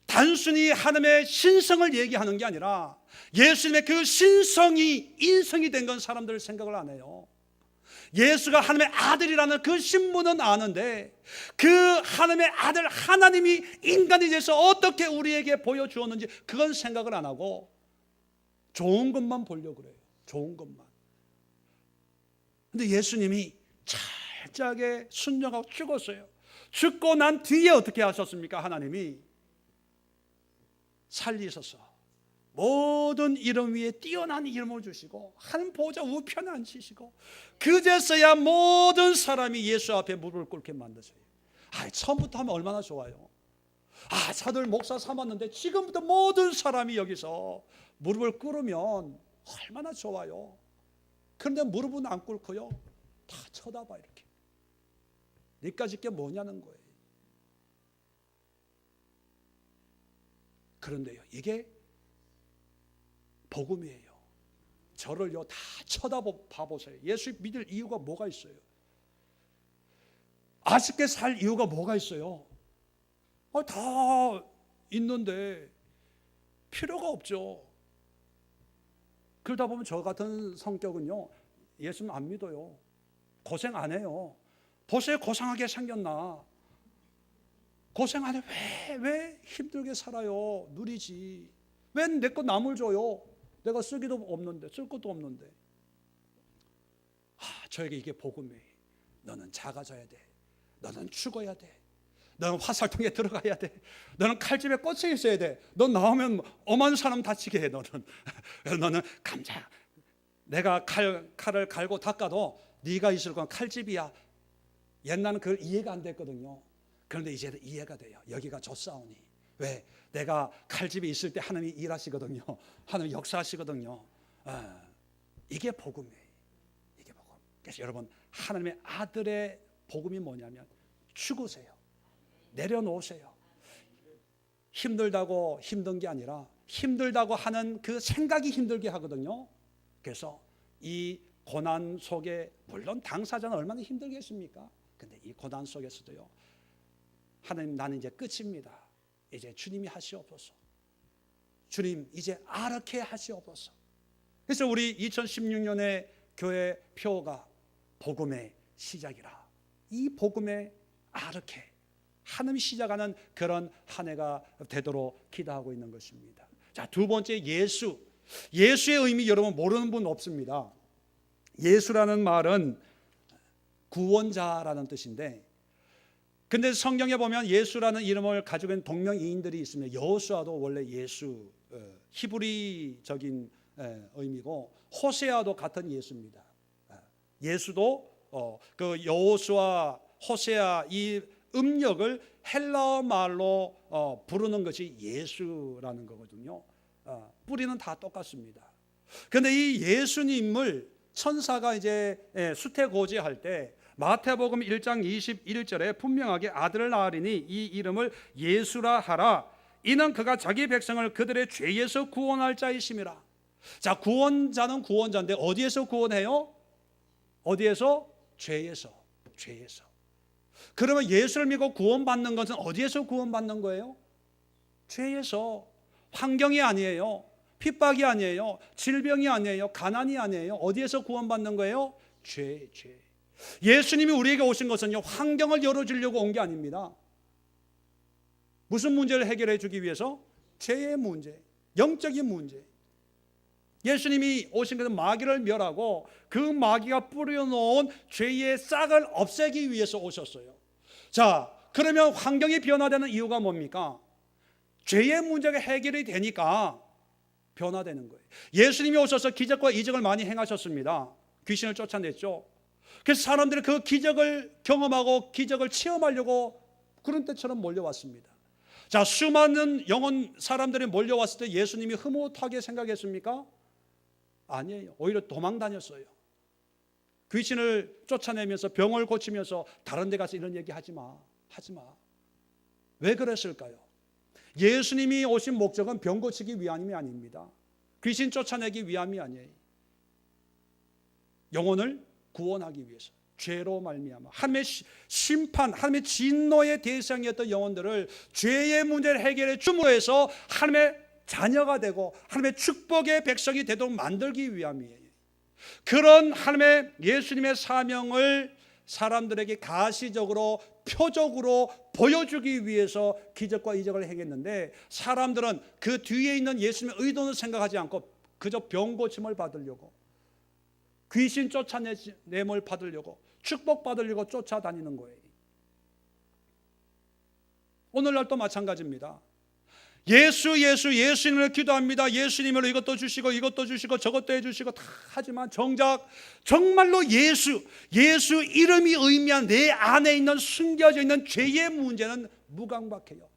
단순히 하나님의 신성을 얘기하는 게 아니라 예수님의 그 신성이 인성이 된 건 사람들 생각을 안 해요. 예수가 하나님의 아들이라는 그 신분은 아는데 그 하나님의 아들 하나님이 인간이 돼서 어떻게 우리에게 보여주었는지 그건 생각을 안 하고 좋은 것만 보려고 그래요. 좋은 것만. 근데 예수님이 철저하게 순종하고 죽었어요. 죽고 난 뒤에 어떻게 하셨습니까? 하나님이 살리셔서 모든 이름 위에 뛰어난 이름을 주시고 한 보좌 우편에 앉히시고 그제서야 모든 사람이 예수 앞에 무릎을 꿇게 만드세요. 처음부터 하면 얼마나 좋아요. 저들 목사 삼았는데 지금부터 모든 사람이 여기서 무릎을 꿇으면 얼마나 좋아요. 그런데 무릎은 안 꿇고요, 다 쳐다봐 이렇게. 니까짓 게 뭐냐는 거예요. 그런데요, 이게 복음이에요. 저를요 다 쳐다봐보세요. 예수 믿을 이유가 뭐가 있어요? 아쉽게 살 이유가 뭐가 있어요? 다 있는데 필요가 없죠. 그러다 보면 저 같은 성격은요, 예수는 안 믿어요. 고생 안 해요. 보세요, 고생하게 생겼나? 고생 안 해. 왜 힘들게 살아요? 누리지. 왜 내 거 남을 줘요? 내가 쓰기도 없는데, 쓸 것도 없는데. 저에게 이게 복음이에요. 너는 작아져야 돼. 너는 죽어야 돼. 너는 화살통에 들어가야 돼. 너는 칼집에 꽂혀 있어야 돼. 너 나오면 엄한 사람 다치게 해. 너는 감자. 내가 칼을 갈고 닦아도 네가 있을 건 칼집이야. 옛날은 그걸 이해가 안 됐거든요. 그런데 이제는 이해가 돼요. 여기가 좋사오니. 왜? 내가 칼집이 있을 때 하나님이 일하시거든요. 하나님이 역사하시거든요. 이게 복음이에요. 이게 복음. 그래서 여러분, 하나님의 아들의 복음이 뭐냐면 죽으세요. 내려놓으세요. 힘들다고 힘든 게 아니라 힘들다고 하는 그 생각이 힘들게 하거든요. 그래서 이 고난 속에, 물론 당사자는 얼마나 힘들겠습니까? 근데 이 고난 속에서도요, 하나님, 나는 이제 끝입니다. 이제 주님이 하시옵소서. 주님, 이제 아르케 하시옵소서. 그래서 우리 2016년의 교회 표가 복음의 시작이라. 이 복음의 아르케, 하나님이 시작하는 그런 한 해가 되도록 기도하고 있는 것입니다. 자, 두 번째, 예수. 예수의 의미 여러분 모르는 분 없습니다. 예수라는 말은 구원자라는 뜻인데, 근데 성경에 보면 예수라는 이름을 가지고 있는 동명이인들이 있습니다. 여호수아도 원래 예수, 히브리적인 의미고, 호세아도 같은 예수입니다. 예수도 그 여호수아, 호세아 이 음력을 헬라어 말로 부르는 것이 예수라는 거거든요. 뿌리는 다 똑같습니다. 그런데 이 예수님을 천사가 이제 수태고지할 때 마태복음 1장 21절에 분명하게 아들을 낳으리니 이 이름을 예수라 하라. 이는 그가 자기 백성을 그들의 죄에서 구원할 자이심이라. 자, 구원자는 구원자인데 어디에서 구원해요? 어디에서? 죄에서. 그러면 예수를 믿고 구원받는 것은 어디에서 구원받는 거예요? 죄에서. 환경이 아니에요. 핍박이 아니에요. 질병이 아니에요. 가난이 아니에요. 어디에서 구원받는 거예요? 죄. 예수님이 우리에게 오신 것은요, 환경을 열어주려고 온 게 아닙니다. 무슨 문제를 해결해 주기 위해서? 죄의 문제, 영적인 문제. 예수님이 오신 것은 마귀를 멸하고 그 마귀가 뿌려놓은 죄의 싹을 없애기 위해서 오셨어요. 자, 그러면 환경이 변화되는 이유가 뭡니까? 죄의 문제가 해결이 되니까 변화되는 거예요. 예수님이 오셔서 기적과 이적을 많이 행하셨습니다. 귀신을 쫓아냈죠. 그래서 사람들이 그 기적을 경험하고 기적을 체험하려고 그런 때처럼 몰려왔습니다. 자, 수많은 영혼 사람들이 몰려왔을 때 예수님이 흐뭇하게 생각했습니까? 아니에요. 오히려 도망 다녔어요. 귀신을 쫓아내면서 병을 고치면서 다른 데 가서 이런 얘기 하지 마. 왜 그랬을까요? 예수님이 오신 목적은 병 고치기 위함이 아닙니다. 귀신 쫓아내기 위함이 아니에요. 영혼을 구원하기 위해서, 죄로 말미암아 하나님의 심판, 하나님의 진노의 대상이었던 영혼들을 죄의 문제를 해결해 줌으로 해서 하나님의 자녀가 되고 하나님의 축복의 백성이 되도록 만들기 위함이에요. 그런 하나님의 예수님의 사명을 사람들에게 가시적으로, 표적으로 보여주기 위해서 기적과 이적을 행했는데, 사람들은 그 뒤에 있는 예수님의 의도는 생각하지 않고 그저 병 고침을 받으려고, 귀신 쫓아냄을 받으려고, 축복 받으려고 쫓아다니는 거예요. 오늘날도 마찬가지입니다. 예수님을 기도합니다. 예수님을 이것도 주시고 저것도 해주시고 다 하지만 정작 정말로 예수 이름이 의미한 내 안에 있는 숨겨져 있는 죄의 문제는 무감각해요.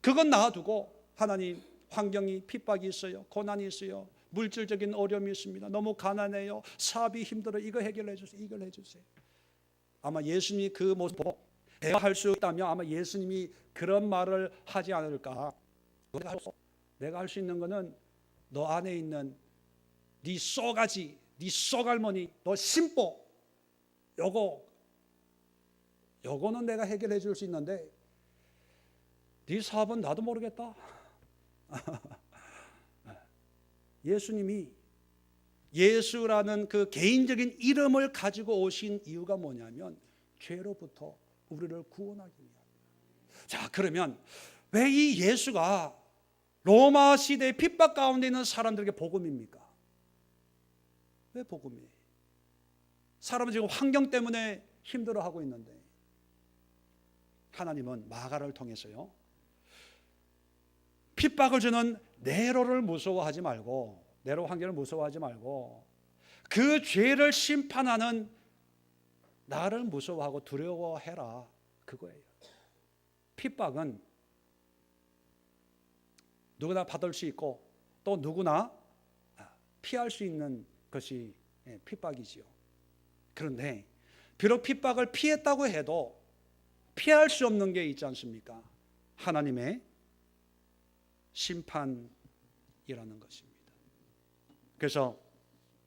그건 놔두고 하나님, 환경이 핍박이 있어요. 고난이 있어요. 물질적인 어려움이 있습니다. 너무 가난해요. 사업이 힘들어요. 이거 해결해 주세요. 이걸 해주세요. 아마 예수님이 그 모습 보고 내가 할 수 있다면 아마 예수님이 그런 말을 하지 않을까. 내가 할 수 있는 거는 너 안에 있는 네 쏘가지, 네 쏘갈머니, 너 심보, 요거는 내가 해결해 줄 수 있는데 네 사업은 나도 모르겠다. 예수님이 예수라는 그 개인적인 이름을 가지고 오신 이유가 뭐냐면 죄로부터 우리를 구원하기 위함이에요. 자, 그러면 왜 이 예수가 로마 시대의 핍박 가운데 있는 사람들에게 복음입니까? 왜 복음이에요? 사람은 지금 환경 때문에 힘들어하고 있는데 하나님은 마가를 통해서요, 핍박을 주는 네로를 무서워하지 말고, 네로 황제를 무서워하지 말고 그 죄를 심판하는 나를 무서워하고 두려워해라, 그거예요. 핍박은 누구나 받을 수 있고 또 누구나 피할 수 있는 것이 핍박이지요. 그런데 비록 핍박을 피했다고 해도 피할 수 없는 게 있지 않습니까? 하나님의 심판이라는 것입니다. 그래서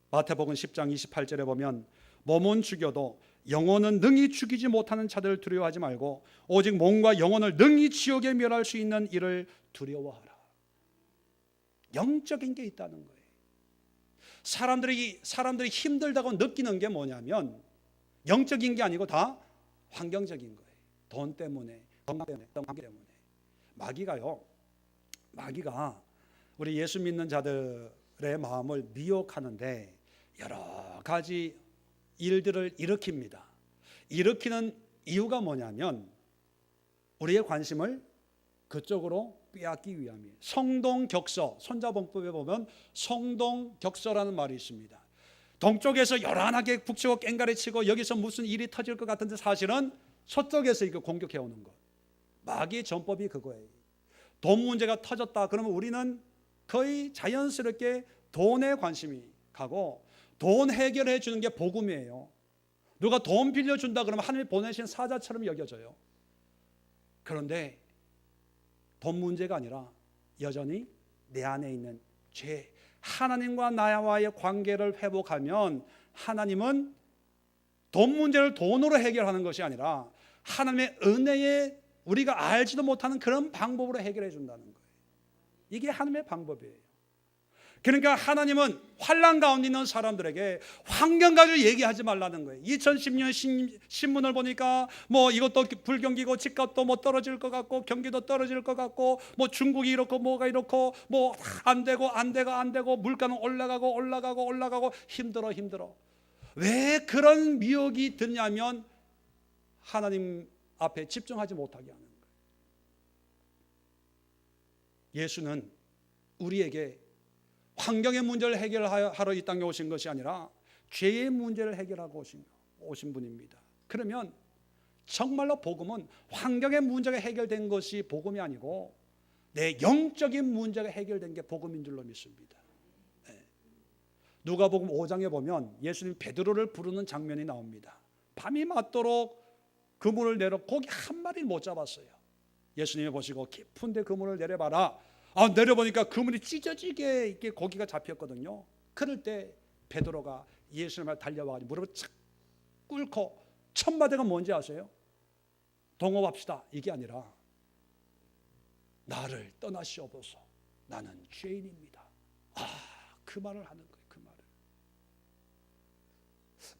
마태복음 10장 28절에 보면 몸은 죽여도 영혼은 능히 죽이지 못하는 자들을 두려워하지 말고 오직 몸과 영혼을 능히 지옥에 멸할 수 있는 이를 두려워하라. 영적인 게 있다는 거예요. 사람들이 힘들다고 느끼는 게 뭐냐면 영적인 게 아니고 다 환경적인 거예요. 돈 때문에, 건강 때문에, 관계 때문에. 마귀가 우리 예수 믿는 자들의 마음을 미혹하는데 여러 가지 일들을 일으키는 이유가 뭐냐면 우리의 관심을 그쪽으로 빼앗기 위함이에요. 성동격서, 손자봉법에 보면 성동격서라는 말이 있습니다. 동쪽에서 요란하게 북치고 깽가리 치고 여기서 무슨 일이 터질 것 같은데 사실은 서쪽에서 이거 공격해 오는 것. 마귀의 전법이 그거예요. 돈 문제가 터졌다 그러면 우리는 거의 자연스럽게 돈에 관심이 가고 돈 해결해 주는 게 복음이에요. 누가 돈 빌려준다 그러면 하나님이 보내신 사자처럼 여겨져요. 그런데 돈 문제가 아니라 여전히 내 안에 있는 죄, 하나님과 나와의 관계를 회복하면 하나님은 돈 문제를 돈으로 해결하는 것이 아니라 하나님의 은혜에 우리가 알지도 못하는 그런 방법으로 해결해 준다는 거예요. 이게 하나님의 방법이에요. 그러니까 하나님은 환난 가운데 있는 사람들에게 환경 가지고 얘기하지 말라는 거예요. 2010년 신문을 보니까 뭐 이것도 불경기고 집값도 뭐 떨어질 것 같고 경기도 떨어질 것 같고 뭐 중국이 이렇고 뭐가 이렇고 뭐 안 되고 물가는 올라가고 힘들어. 왜 그런 미혹이 드냐면 하나님 앞에 집중하지 못하게 하는 거예요. 예수는 우리에게 환경의 문제를 해결하러 이 땅에 오신 것이 아니라 죄의 문제를 해결하고 오신 분입니다. 그러면 정말로 복음은 환경의 문제가 해결된 것이 복음이 아니고 내 영적인 문제가 해결된 게 복음인 줄로 믿습니다. 누가복음 5장에 보면 예수님 베드로를 부르는 장면이 나옵니다. 밤이 맞도록 그물을 내려 고기 한 마리를 못 잡았어요. 예수님이 보시고 깊은데 그물을 내려봐라. 내려보니까 그물이 찢어지게 이렇게 고기가 잡혔거든요. 그럴 때 베드로가 예수님을 달려와가지고 무릎을 착 꿇고 첫 마디가 뭔지 아세요? 동업합시다. 이게 아니라 나를 떠나시옵소서. 나는 죄인입니다. 그 말을 하는 거예요. 그 말을.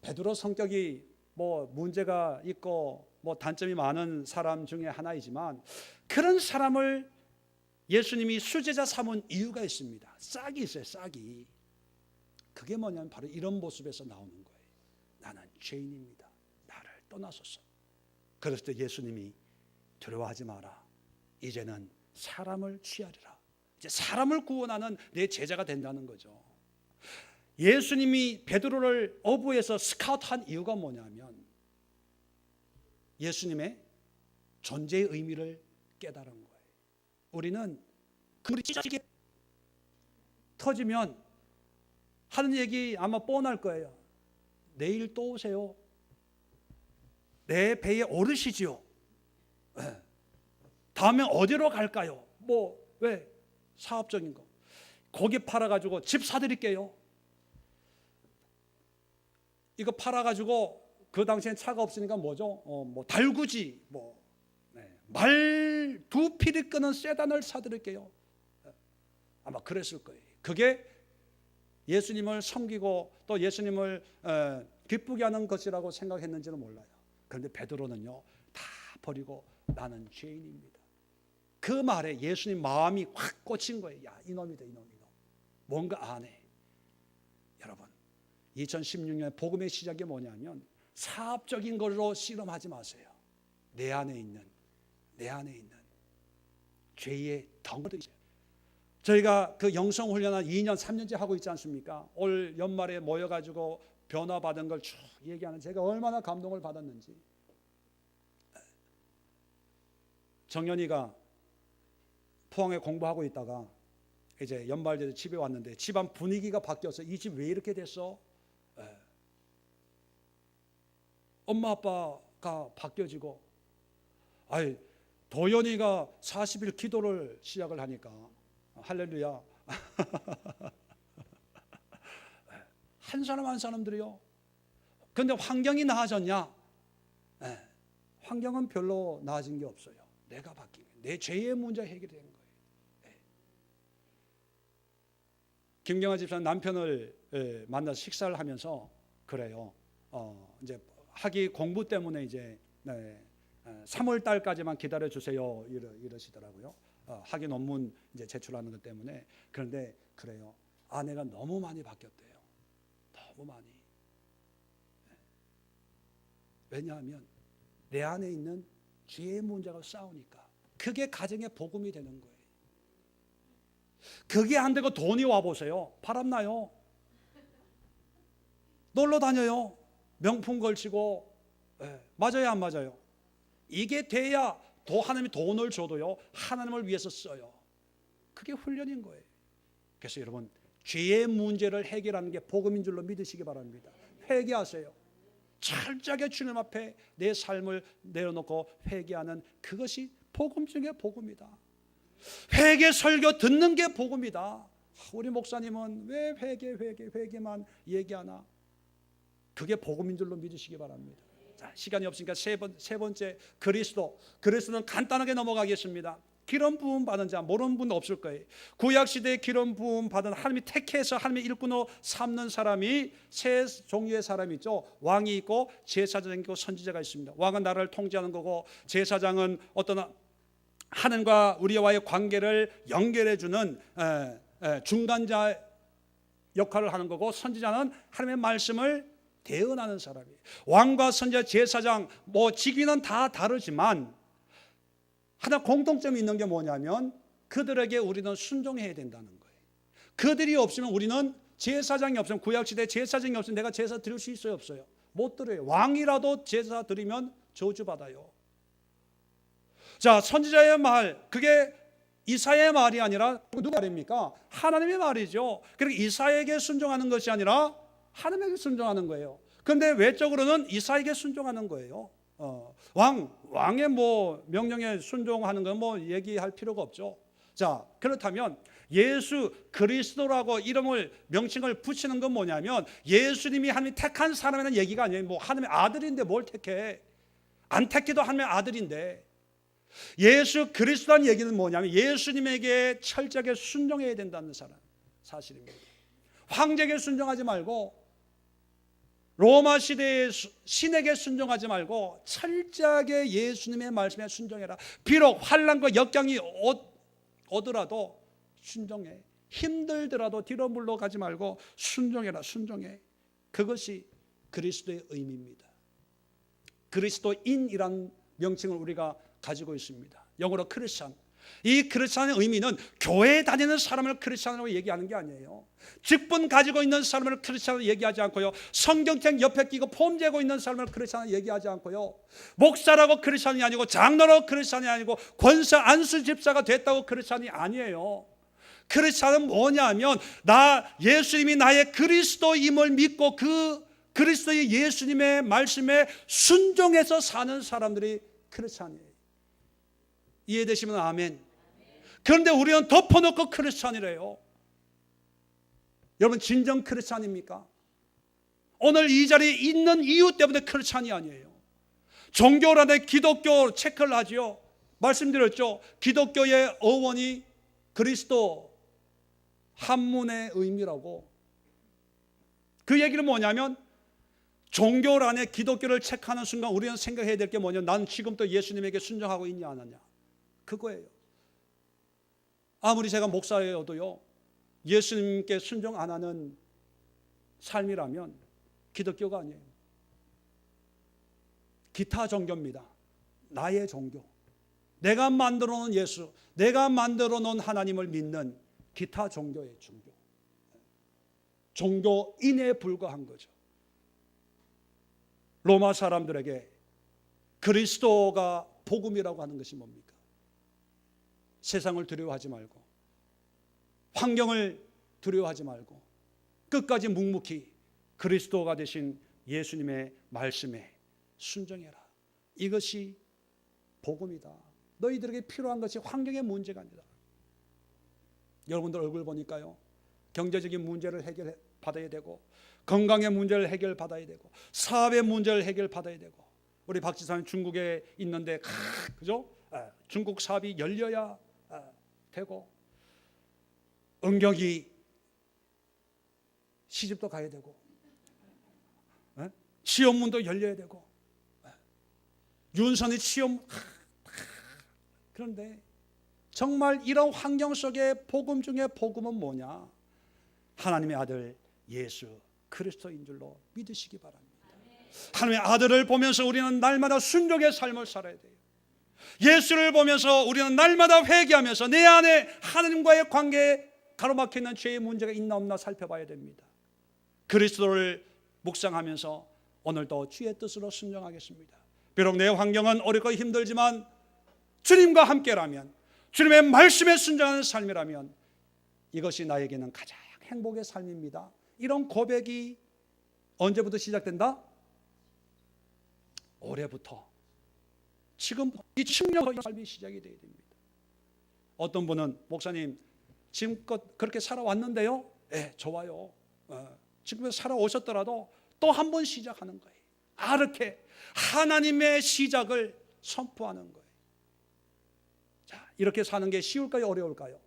베드로 성격이 뭐 문제가 있고 뭐 단점이 많은 사람 중에 하나이지만 그런 사람을 예수님이 수제자 삼은 이유가 있습니다. 싹이 있어요. 싹이. 그게 뭐냐면 바로 이런 모습에서 나오는 거예요. 나는 죄인입니다. 나를 떠나소서. 그랬을 때 예수님이 두려워하지 마라. 이제는 사람을 취하리라. 이제 사람을 구원하는 내 제자가 된다는 거죠. 예수님이 베드로를 어부에서 스카우트한 이유가 뭐냐면 예수님의 존재의 의미를 깨달은 거예요. 우리는 그물이 찢어지게 터지면 하는 얘기 아마 뻔할 거예요. 내일 또 오세요. 내 배에 오르시지요. 다음에 어디로 갈까요? 왜? 사업적인 거. 고기 팔아가지고 집 사드릴게요. 이거 팔아가지고 그 당시엔 차가 없으니까 뭐죠? 달구지, 말 2필이 끄는 세단을 사드릴게요. 아마 그랬을 거예요. 그게 예수님을 섬기고 또 예수님을 기쁘게 하는 것이라고 생각했는지는 몰라요. 그런데 베드로는요, 다 버리고 나는 죄인입니다. 그 말에 예수님 마음이 확 꽂힌 거예요. 야, 이놈이다, 이놈. 뭔가 안 해. 여러분, 2016년 복음의 시작이 뭐냐면 사업적인 걸로 씨름하지 마세요. 내 안에 있는 죄의 덩어리. 저희가 그 영성 훈련 한 2년 3년째 하고 있지 않습니까? 올 연말에 모여가지고 변화받은 걸 쭉 얘기하는, 제가 얼마나 감동을 받았는지. 정연이가 포항에 공부하고 있다가 이제 연말에 집에 왔는데 집안 분위기가 바뀌어서 이 집 왜 이렇게 됐어? 엄마 아빠가 바뀌어지고, 도연이가 40일 기도를 시작을 하니까 할렐루야. 한 사람 한 사람들이요. 근데 환경이 나아졌냐? 환경은 별로 나아진 게 없어요. 내가 바뀌면 내 죄의 문제 해결이 되는 거예요. 김경아 집사는 남편을 만나서 식사를 하면서 그래요. 이제 학위 공부 때문에 이제 3월 달까지만 기다려 주세요 이러시더라고요. 학위 논문 이제 제출하는 것 때문에. 그런데 그래요. 아내가 너무 많이 바뀌었대요. 너무 많이. 왜냐하면 내 안에 있는 죄의 문제가 싸우니까. 그게 가정의 복음이 되는 거예요. 그게 안 되고 돈이 와보세요. 바람나요. 놀러 다녀요. 명품 걸치고. 맞아요, 안 맞아요? 이게 돼야 하나님이 돈을 줘도요, 하나님을 위해서 써요. 그게 훈련인 거예요. 그래서 여러분, 죄의 문제를 해결하는 게 복음인 줄로 믿으시기 바랍니다. 회개하세요. 철저하게 주님 앞에 내 삶을 내려놓고 회개하는 그것이 복음 중에 복음이다. 회개 설교 듣는 게 복음이다. 우리 목사님은 왜 회개만 얘기하나? 그게 복음인 줄로 믿으시기 바랍니다. 자, 시간이 없으니까 세 번째, 그리스도는 간단하게 넘어가겠습니다. 기름 부음 받은 자, 모르는 분 없을 거예요. 구약 시대에 기름 부음 받은, 하나님이 택해서 하나님의 일꾼으로 삼는 사람이 세 종류의 사람이 있죠. 왕이 있고 제사장이 있고 선지자가 있습니다. 왕은 나라를 통제하는 거고, 제사장은 어떤 하나님과 우리와의 관계를 연결해 주는 중간자 역할을 하는 거고, 선지자는 하나님의 말씀을 대언하는 사람이에요. 왕과 선지자, 제사장 직위는 다 다르지만 하나 공통점이 있는 게 뭐냐면 그들에게 우리는 순종해야 된다는 거예요. 그들이 없으면, 우리는 제사장이 없으면, 구약시대에 제사장이 없으면 내가 제사 드릴 수 있어요, 없어요? 못 드려요. 왕이라도 제사 드리면 저주받아요. 자, 선지자의 말, 그게 이사야의 말이 아니라 누구 말입니까? 하나님의 말이죠. 그러니까 이사야에게 순종하는 것이 아니라 하나님에게 순종하는 거예요. 그런데 외적으로는 이사야에게 순종하는 거예요. 왕의 명령에 순종하는 건 얘기할 필요가 없죠. 자, 그렇다면 예수 그리스도라고 이름을, 명칭을 붙이는 건 뭐냐면, 예수님이 하나님이 택한 사람이라는 얘기가 아니에요. 하나님의 아들인데 뭘 택해? 안 택해도 하나님의 아들인데. 예수 그리스도라는 얘기는 뭐냐면 예수님에게 철저하게 순종해야 된다는 사실입니다. 황제에게 순종하지 말고, 로마 시대의 신에게 순종하지 말고 철저하게 예수님의 말씀에 순종해라. 비록 환난과 역경이 오더라도 순종해. 힘들더라도 뒤로 물러가지 말고 순종해라. 순종해. 그것이 그리스도의 의미입니다. 그리스도인이란 명칭을 우리가 가지고 있습니다. 영어로 크리스천. 이 크리스찬의 의미는 교회에 다니는 사람을 크리스찬으로 얘기하는 게 아니에요. 직분 가지고 있는 사람을 크리스찬으로 얘기하지 않고요, 성경책 옆에 끼고 폼 재고 있는 사람을 크리스찬으로 얘기하지 않고요, 목사라고 크리스찬이 아니고 장로라고 크리스찬이 아니고 권사 안수 집사가 됐다고 크리스찬이 아니에요. 크리스찬은 뭐냐면 나 예수님이 나의 그리스도임을 믿고 그 그리스도의 예수님의 말씀에 순종해서 사는 사람들이 크리스찬이에요. 이해되시면 아멘. 그런데 우리는 덮어놓고 크리스찬이래요. 여러분, 진정 크리스찬입니까? 오늘 이 자리에 있는 이유 때문에 크리스찬이 아니에요. 종교란에 기독교 체크를 하지요. 말씀드렸죠. 기독교의 어원이 그리스도 한문의 의미라고. 그 얘기는 뭐냐면 종교란에 기독교를 체크하는 순간 우리는 생각해야 될 게 뭐냐면 난 지금도 예수님에게 순종하고 있냐 안 하냐, 그거예요. 아무리 제가 목사여도요, 예수님께 순종 안 하는 삶이라면 기독교가 아니에요. 기타 종교입니다. 나의 종교, 내가 만들어 놓은 예수, 내가 만들어 놓은 하나님을 믿는 기타 종교의 종교, 종교인에 불과한 거죠. 로마 사람들에게 그리스도가 복음이라고 하는 것이 뭡니까? 세상을 두려워하지 말고, 환경을 두려워하지 말고, 끝까지 묵묵히 그리스도가 되신 예수님의 말씀에 순종해라. 이것이 복음이다. 너희들에게 필요한 것이 환경의 문제가 아니다. 여러분들 얼굴 보니까요, 경제적인 문제를 해결받아야 되고, 건강의 문제를 해결받아야 되고, 사업의 문제를 해결받아야 되고, 우리 박 지사님 중국에 있는데 그죠? 중국 사업이 열려야 되고, 은경이 시집도 가야 되고, 시험문도 열려야 되고, 윤선이 시험. 그런데 정말 이런 환경 속에 복음 중에 복음은 뭐냐? 하나님의 아들 예수 그리스도인 줄로 믿으시기 바랍니다. 하나님의 아들을 보면서 우리는 날마다 순종의 삶을 살아야 돼요. 예수를 보면서 우리는 날마다 회개하면서 내 안에 하나님과의 관계에 가로막혀 있는 죄의 문제가 있나 없나 살펴봐야 됩니다. 그리스도를 묵상하면서 오늘도 주의 뜻으로 순종하겠습니다. 비록 내 환경은 어렵고 힘들지만 주님과 함께라면, 주님의 말씀에 순종하는 삶이라면 이것이 나에게는 가장 행복의 삶입니다. 이런 고백이 언제부터 시작된다? 올해부터, 지금 이 측량의 삶이 시작이 되어야 됩니다. 어떤 분은 목사님 지금껏 그렇게 살아왔는데요, 네, 좋아요. 지금 살아오셨더라도 또 한 번 시작하는 거예요. 이렇게 하나님의 시작을 선포하는 거예요. 자, 이렇게 사는 게 쉬울까요, 어려울까요?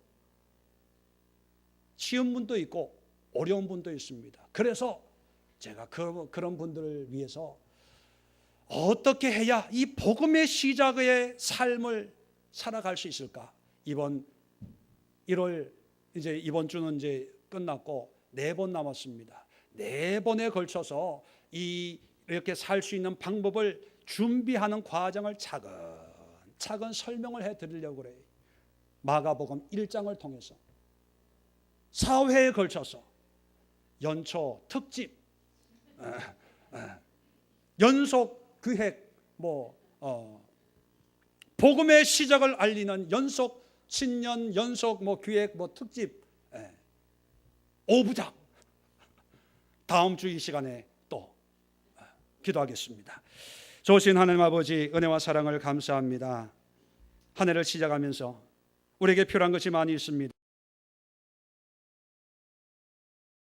쉬운 분도 있고 어려운 분도 있습니다. 그래서 제가 그런 분들을 위해서 어떻게 해야 이 복음의 시작의 삶을 살아갈 수 있을까? 이번 1월 이번 주는 이제 끝났고 4번 남았습니다. 4번에 걸쳐서 이렇게 살 수 있는 방법을 준비하는 과정을 차근차근 설명을 해드리려고 그래요. 마가복음 1장을 통해서 4회에 걸쳐서 연초 특집, 연속 기획, 복음의 시작을 알리는 연속 신년 연속 기획 특집 5부작, 다음 주 이 시간에 또 기도하겠습니다. 좋으신 하나님 아버지, 은혜와 사랑을 감사합니다. 한 해를 시작하면서 우리에게 필요한 것이 많이 있습니다.